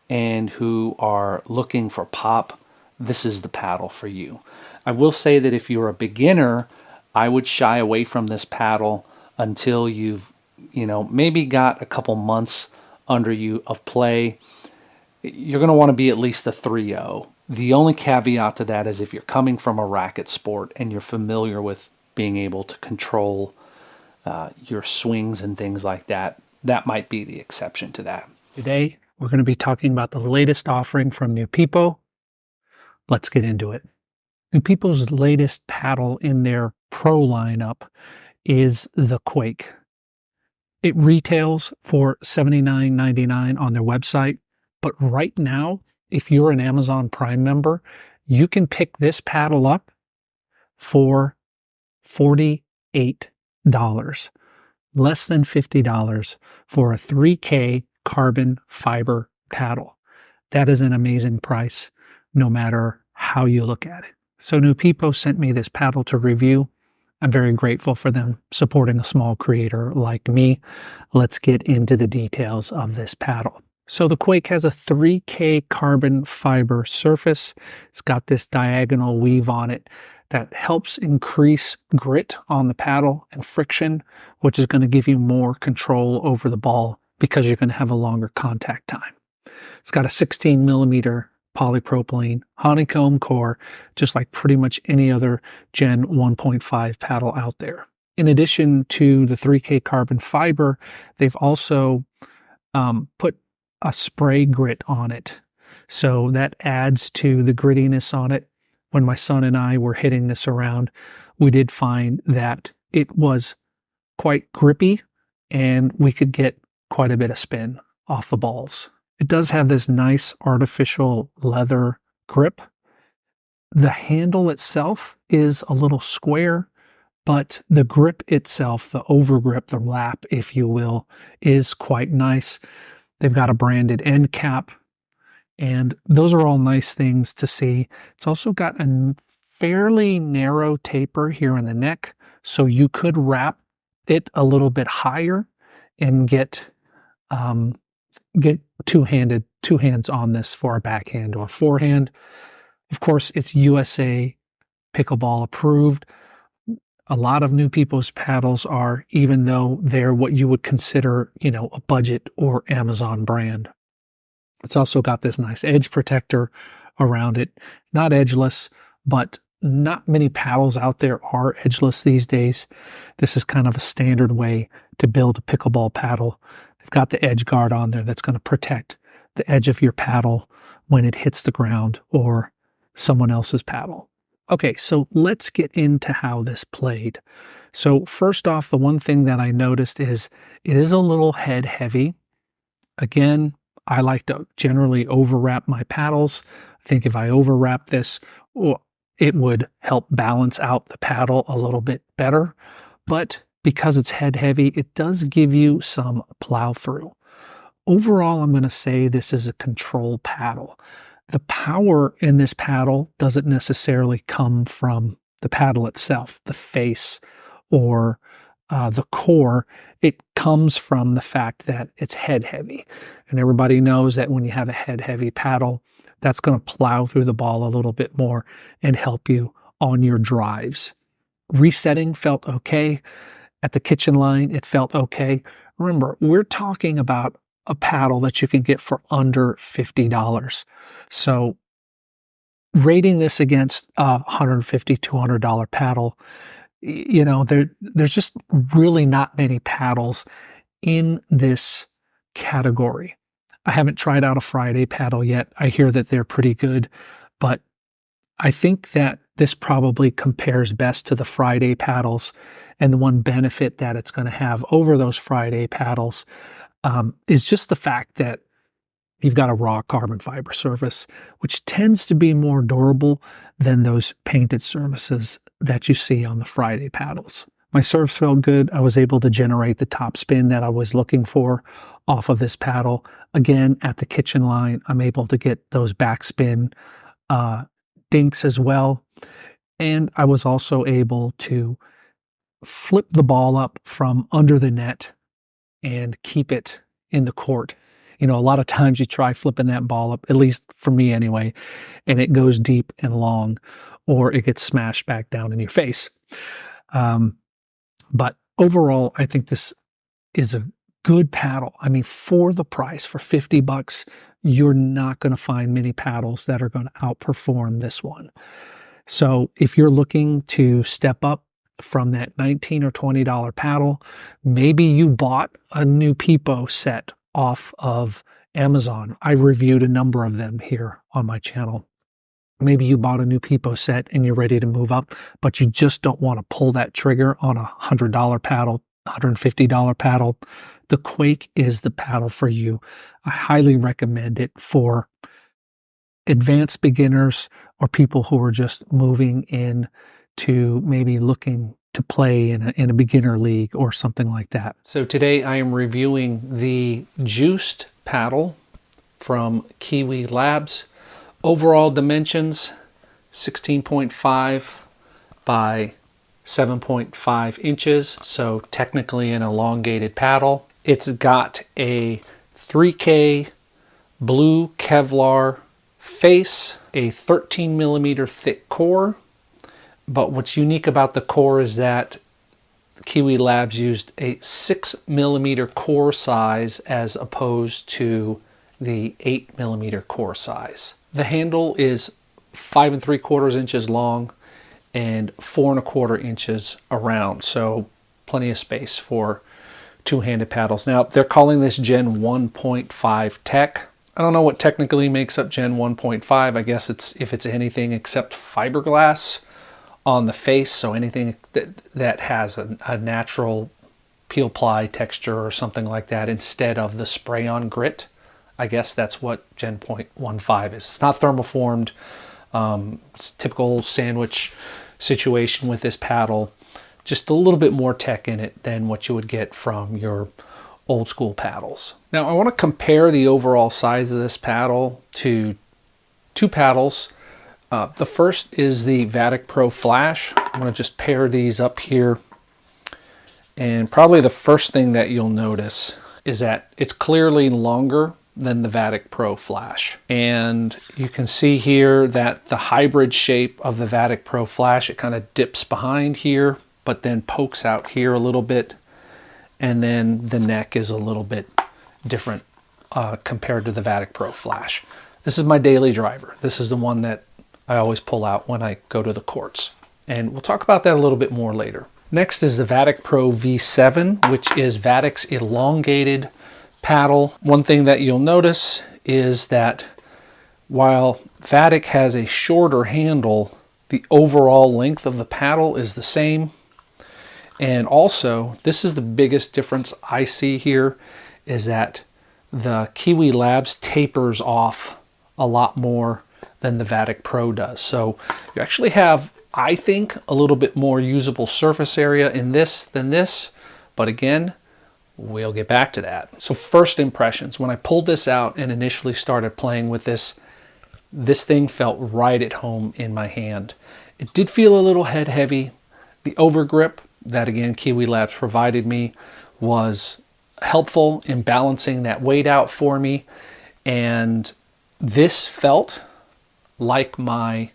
and who are looking for pop, this is the paddle for you. I will say that if you're a beginner, I would shy away from this paddle until you've, maybe got a couple months under you of play. You're going to want to be at least a 3.0. The only caveat to that is if you're coming from a racket sport and you're familiar with being able to control your swings and things like that, that might be the exception to that. Today, we're going to be talking about the latest offering from Niupipo. Let's get into it. Niupipo's latest paddle in their Pro lineup is the Quake. It retails for $79.99 on their website, but right now, if you're an Amazon Prime member, you can pick this paddle up for $48, less than $50 for a 3K carbon fiber paddle. That is an amazing price, no matter how you look at it. So Niupipo sent me this paddle to review. I'm very grateful for them supporting a small creator like me. Let's get into the details of this paddle. So the Quake has a 3K carbon fiber surface. It's got this diagonal weave on it that helps increase grit on the paddle and friction, which is going to give you more control over the ball because you're going to have a longer contact time. It's got a 16 millimeter polypropylene honeycomb core, just like pretty much any other Gen 1.5 paddle out there. In addition to the 3K carbon fiber, they've also put a spray grit on it. So that adds to the grittiness on it. When my son and I were hitting this around, we did find that it was quite grippy and we could get quite a bit of spin off the balls. It does have this nice artificial leather grip. The handle itself is a little square, but the grip itself, the overgrip, the lap, if you will, is quite nice. They've got a branded end cap, and those are all nice things to see. It's also got a fairly narrow taper here in the neck, so you could wrap it a little bit higher and get two hands on this for a backhand or forehand. Of course, it's USA Pickleball approved. A lot of Niupipo's paddles are, even though they're what you would consider, a budget or Amazon brand. It's also got this nice edge protector around it. Not edgeless, but not many paddles out there are edgeless these days. This is kind of a standard way to build a pickleball paddle. They've got the edge guard on there that's going to protect the edge of your paddle when it hits the ground or someone else's paddle. Okay, so let's get into how this played. So first off, the one thing that I noticed is it is a little head heavy. Again, I like to generally overwrap my paddles. I think if I overwrap this, it would help balance out the paddle a little bit better. But because it's head heavy, it does give you some plow through. Overall, I'm going to say this is a control paddle. The power in this paddle doesn't necessarily come from the paddle itself, the face or the core. It comes from the fact that it's head heavy. And everybody knows that when you have a head heavy paddle, that's going to plow through the ball a little bit more and help you on your drives. Resetting felt okay. At the kitchen line, it felt okay. Remember, we're talking about a paddle that you can get for under $50. So rating this against a $150, $200 paddle, there's just really not many paddles in this category. I haven't tried out a Friday paddle yet. I hear that they're pretty good, but I think that this probably compares best to the Friday paddles, and the one benefit that it's going to have over those Friday paddles is just the fact that you've got a raw carbon fiber surface, which tends to be more durable than those painted surfaces that you see on the Friday paddles. My serves felt good. I was able to generate the top spin that I was looking for off of this paddle. Again, at the kitchen line, I'm able to get those backspin dinks as well. And I was also able to flip the ball up from under the net and keep it in the court. A lot of times you try flipping that ball up, at least for me anyway, and it goes deep and long, or it gets smashed back down in your face. But overall, I think this is a good paddle. I mean, for the price, for $50, you're not going to find many paddles that are going to outperform this one. So if you're looking to step up from that $19 or $20 paddle, maybe you bought a Niupipo set off of Amazon. I reviewed a number of them here on my channel. Maybe you bought a Niupipo set and you're ready to move up, but you just don't want to pull that trigger on a $100 paddle, $150 paddle. The Quake is the paddle for you. I highly recommend it for advanced beginners or people who are just moving in to maybe looking to play in a beginner league or something like that. So today I am reviewing the Juiced paddle from KiwiLabs. Overall dimensions 16.5 by 7.5 inches, so technically an elongated paddle. It's got a 3K blue Kevlar face, a 13 millimeter thick core, but what's unique about the core is that KiwiLabs used a 6 millimeter core size as opposed to the 8 millimeter core size. The handle is 5 3/4 inches long and 4 1/4 inches around, so plenty of space for two-handed paddles. Now they're calling this Gen 1.5 tech. I don't know what technically makes up Gen 1.5. I guess it's if it's anything except fiberglass on the face, so anything that has a natural peel ply texture or something like that instead of the spray-on grit. I guess that's what Gen 1.5 is. It's not thermoformed. It's a typical sandwich situation with this paddle. Just a little bit more tech in it than what you would get from your old school paddles. Now I want to compare the overall size of this paddle to two paddles. The first is the Vatic Pro Flash. I'm going to just pair these up here. And probably the first thing that you'll notice is that it's clearly longer than the Vatic Pro Flash. And you can see here that the hybrid shape of the Vatic Pro Flash, it kind of dips behind here, but then pokes out here a little bit. And then the neck is a little bit different compared to the Vatic Pro Flash. This is my daily driver. This is the one that I always pull out when I go to the courts. And we'll talk about that a little bit more later. Next is the Vatic Pro V7, which is Vatic's elongated paddle. One thing that you'll notice is that while Vatic has a shorter handle, the overall length of the paddle is the same. And also, this is the biggest difference I see here, is that the KiwiLabs tapers off a lot more than the Vatic Pro does. So you actually have, I think, a little bit more usable surface area in this than this. But again, we'll get back to that. So first impressions, when I pulled this out and initially started playing with this thing felt right at home in my hand. It did feel a little head heavy. The overgrip that again KiwiLabs provided me was helpful in balancing that weight out for me, and this felt like my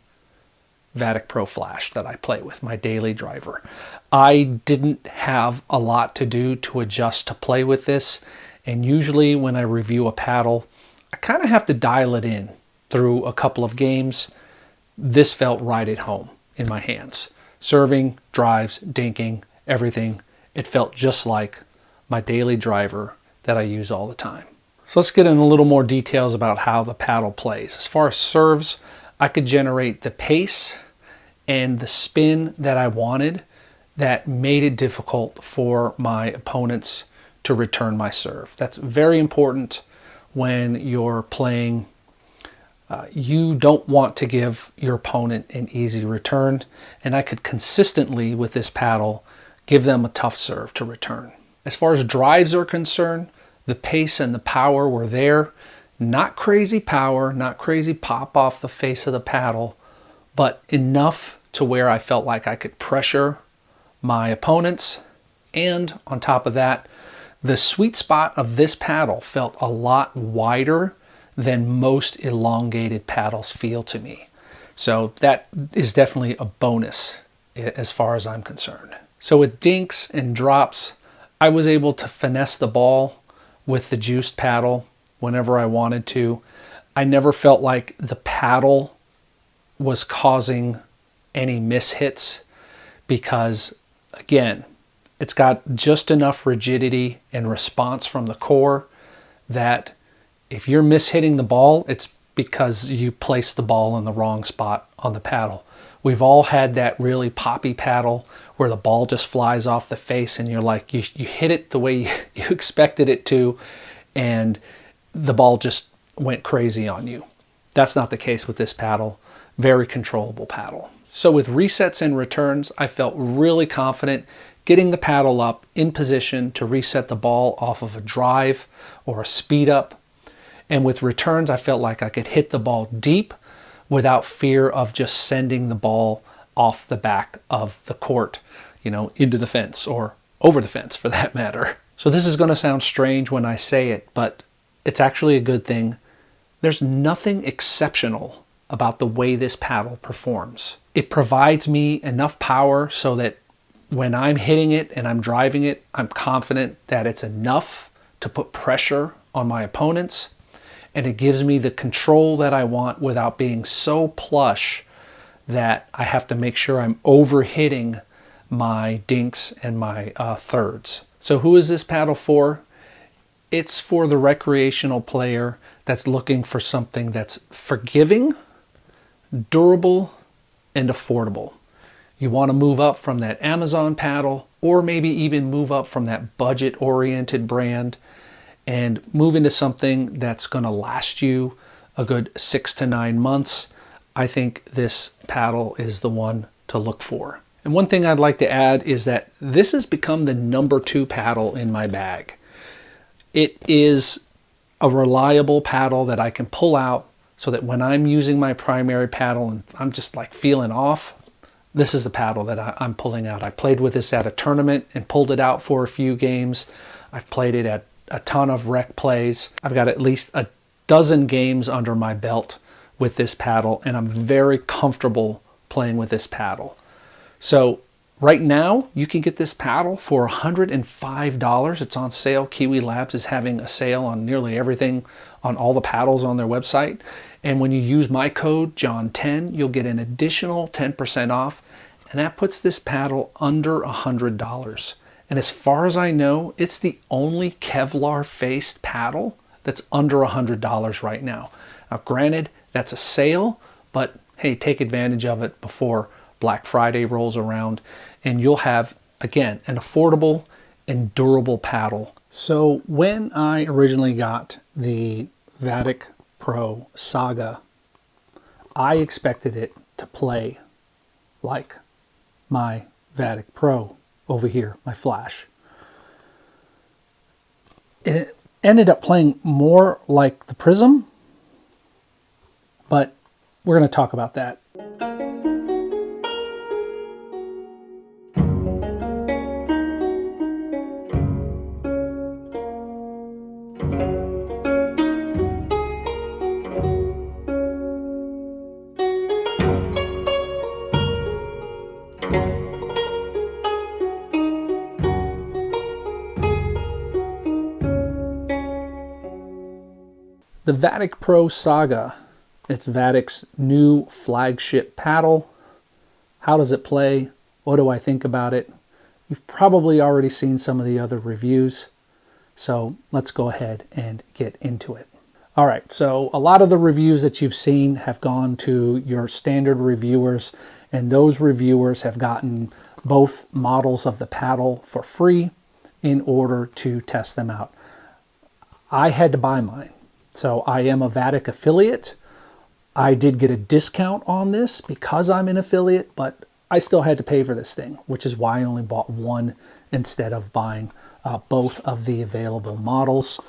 Vatic Pro Flash that I play with, my daily driver. I didn't have a lot to do to adjust to play with this, and usually when I review a paddle, I kind of have to dial it in through a couple of games. This felt right at home in my hands. Serving, drives, dinking, everything. It felt just like my daily driver that I use all the time. So let's get in a little more details about how the paddle plays. As far as serves, I could generate the pace and the spin that I wanted that made it difficult for my opponents to return my serve. That's very important when you're playing. You don't want to give your opponent an easy return, and I could consistently with this paddle give them a tough serve to return. As far as drives are concerned, the pace and the power were there. Not crazy power, not crazy pop off the face of the paddle, but enough to where I felt like I could pressure my opponents. And on top of that, the sweet spot of this paddle felt a lot wider than most elongated paddles feel to me. So that is definitely a bonus as far as I'm concerned. So with dinks and drops, I was able to finesse the ball with the Juiced paddle whenever I wanted to. I never felt like the paddle was causing any mishits because, again, it's got just enough rigidity and response from the core that if you're mishitting the ball, it's because you placed the ball in the wrong spot on the paddle. We've all had that really poppy paddle where the ball just flies off the face and you're like, you hit it the way you expected it to, and the ball just went crazy on you. That's not the case with this paddle. Very controllable paddle. So with resets and returns, I felt really confident getting the paddle up in position to reset the ball off of a drive or a speed up. And with returns, I felt like I could hit the ball deep without fear of just sending the ball off the back of the court, you know, into the fence or over the fence for that matter. So this is going to sound strange when I say it, but it's actually a good thing. There's nothing exceptional about the way this paddle performs. It provides me enough power so that when I'm hitting it and I'm driving it, I'm confident that it's enough to put pressure on my opponents, and it gives me the control that I want without being so plush that I have to make sure I'm over-hitting my dinks and my thirds. So who is this paddle for? It's for the recreational player that's looking for something that's forgiving, durable, and affordable. You want to move up from that Amazon paddle, or maybe even move up from that budget-oriented brand and move into something that's going to last you a good 6 to 9 months. I think this paddle is the one to look for. And one thing I'd like to add is that this has become the #2 paddle in my bag. It is a reliable paddle that I can pull out so that when I'm using my primary paddle and I'm just like feeling off, this is the paddle that I'm pulling out. I played with this at a tournament and pulled it out for a few games. I've played it at a ton of rec plays. I've got at least a dozen games under my belt with this paddle, and I'm very comfortable playing with this paddle. So right now you can get this paddle for $105. It's on sale. KiwiLabs is having a sale on nearly everything, on all the paddles on their website. And when you use my code John10, you'll get an additional 10% off, and that puts this paddle under $100. And as far as I know, it's the only Kevlar faced paddle that's under $100 right now. Now granted, that's a sale, but hey, take advantage of it before Black Friday rolls around, and you'll have, again, an affordable and durable paddle. So when I originally got the Vatic Pro Saga, I expected it to play like my Vatic Pro over here, my Flash. It ended up playing more like the Prism, but we're going to talk about that. The Vatic Pro Saga, it's Vatic's new flagship paddle. How does it play? What do I think about it? You've probably already seen some of the other reviews, so let's go ahead and get into it. All right, so a lot of the reviews that you've seen have gone to your standard reviewers, and those reviewers have gotten both models of the paddle for free in order to test them out. I had to buy mine. So I am a Vatic affiliate. I did get a discount on this because I'm an affiliate, but I still had to pay for this thing, which is why I only bought one instead of buying both of the available models.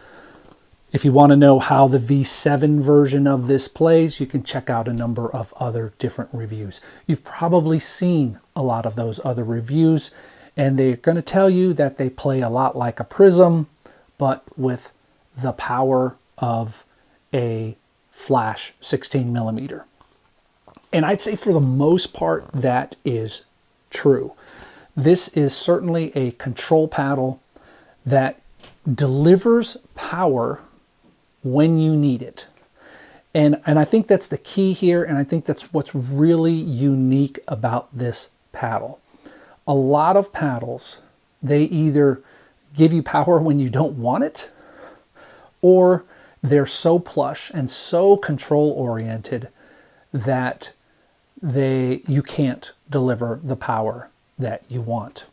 If you want to know how the V7 version of this plays, you can check out a number of other different reviews. You've probably seen a lot of those other reviews, and they're going to tell you that they play a lot like a Prism, but with the power of a Flash 16 millimeter. And I'd say for the most part that is true. This is certainly a control paddle that delivers power when you need it. And I think that's the key here, and I think that's what's really unique about this paddle. A lot of paddles, they either give you power when you don't want it, or they're so plush and so control oriented that you can't deliver the power that you want.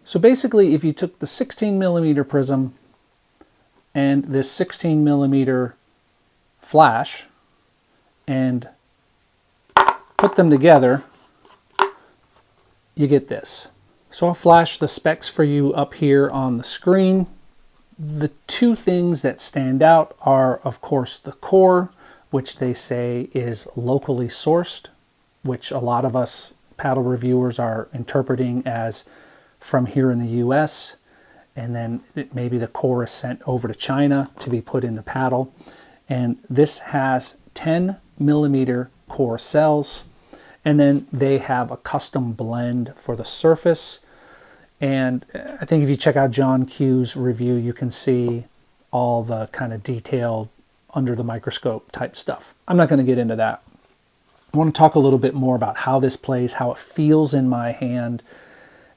So basically, if you took the 16 millimeter Prism and this 16 millimeter Flash and put them together, you get this. So I'll flash the specs for you up here on the screen. The two things that stand out are, of course, the core, which they say is locally sourced, which a lot of us paddle reviewers are interpreting as from here in the US, and then maybe the core is sent over to China to be put in the paddle. And this has 10 millimeter core cells, and then they have a custom blend for the surface. And I think if you check out John Q's review, you can see all the kind of detailed under the microscope type stuff. I'm not going to get into that. I want to talk a little bit more about how this plays, how it feels in my hand,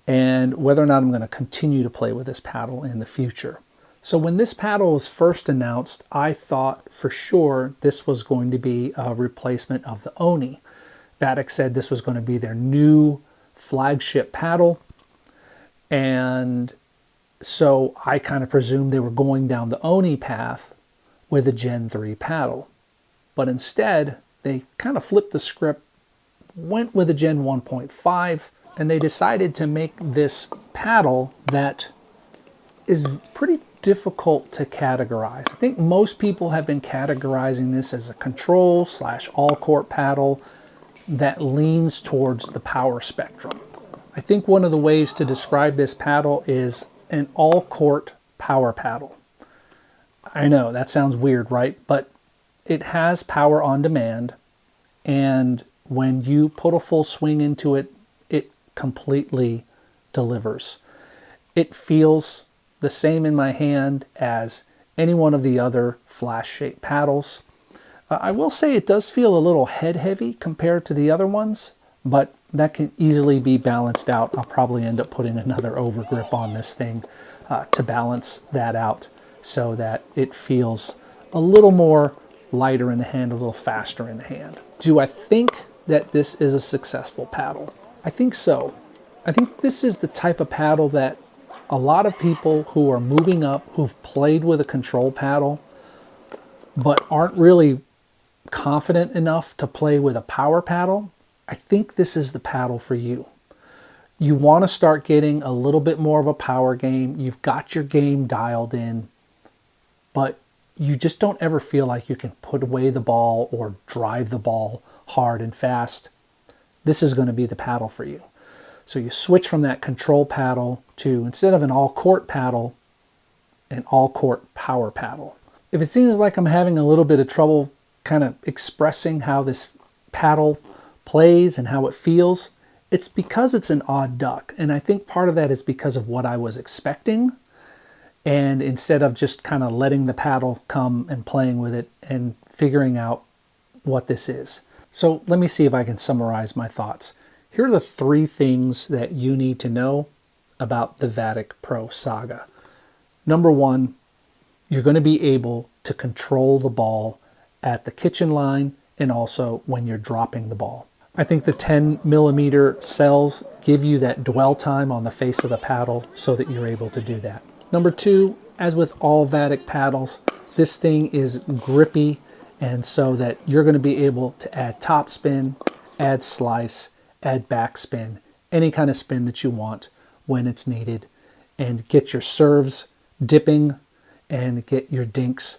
and whether or not I'm going to continue to play with this paddle in the future. So when this paddle was first announced, I thought for sure this was going to be a replacement of the Oni. Vatic said this was going to be their new flagship paddle. And so I kind of presumed they were going down the Oni path with a Gen 3 paddle. But instead, they kind of flipped the script, went with a Gen 1.5, and they decided to make this paddle that is pretty difficult to categorize. I think most people have been categorizing this as a control / all-court paddle that leans towards the power spectrum. I think one of the ways to describe this paddle is an all-court power paddle. I know that sounds weird, right? But it has power on demand, and when you put a full swing into it, it completely delivers. It feels the same in my hand as any one of the other flash-shaped paddles. I will say it does feel a little head heavy compared to the other ones, but that can easily be balanced out. I'll probably end up putting another overgrip on this thing to balance that out so that it feels a little more lighter in the hand, a little faster in the hand. Do I think that this is a successful paddle? I think so. I think this is the type of paddle that a lot of people who are moving up, who've played with a control paddle, but aren't really confident enough to play with a power paddle, I think this is the paddle for you. You want to start getting a little bit more of a power game. You've got your game dialed in, but you just don't ever feel like you can put away the ball or drive the ball hard and fast. This is going to be the paddle for you. So you switch from that control paddle to, instead of an all-court paddle, an all-court power paddle. If it seems like I'm having a little bit of trouble kind of expressing how this paddle plays and how it feels, it's because it's an odd duck. And I think part of that is because of what I was expecting. And instead of just kind of letting the paddle come and playing with it and figuring out what this is. So let me see if I can summarize my thoughts. Here are the 3 things that you need to know about the Vatic Pro Saga. Number 1, you're going to be able to control the ball at the kitchen line and also when you're dropping the ball. I think the 10 millimeter cells give you that dwell time on the face of the paddle so that you're able to do that. Number 2, as with all Vatic paddles, this thing is grippy, and so that you're going to be able to add top spin, add slice, add backspin, any kind of spin that you want when it's needed, and get your serves dipping and get your dinks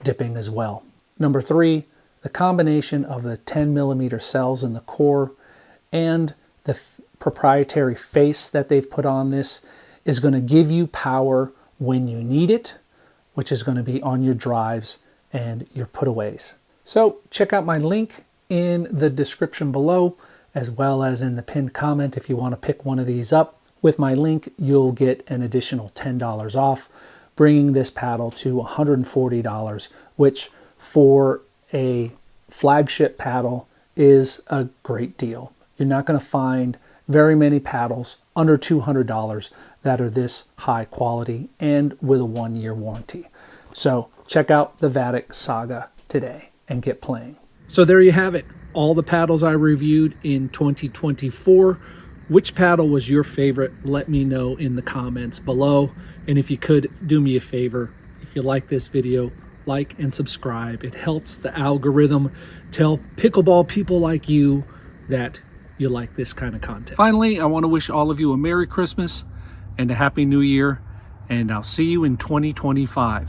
dipping as well. Number 3, the combination of the 10 millimeter cells in the core and the proprietary face that they've put on this is going to give you power when you need it, which is going to be on your drives and your putaways. So check out my link in the description below, as well as in the pinned comment if you want to pick one of these up. With my link, you'll get an additional $10 off, bringing this paddle to $140, which for a flagship paddle is a great deal. You're not going to find very many paddles under $200 that are this high quality and with a 1-year warranty. So check out the Vatic Saga today and get playing. So there you have it. All the paddles I reviewed in 2024. Which paddle was your favorite? Let me know in the comments below. And if you could, do me a favor. If you like this video, like and subscribe. It helps the algorithm tell pickleball people like you that you like this kind of content. Finally, I want to wish all of you a Merry Christmas and a Happy New Year, and I'll see you in 2025.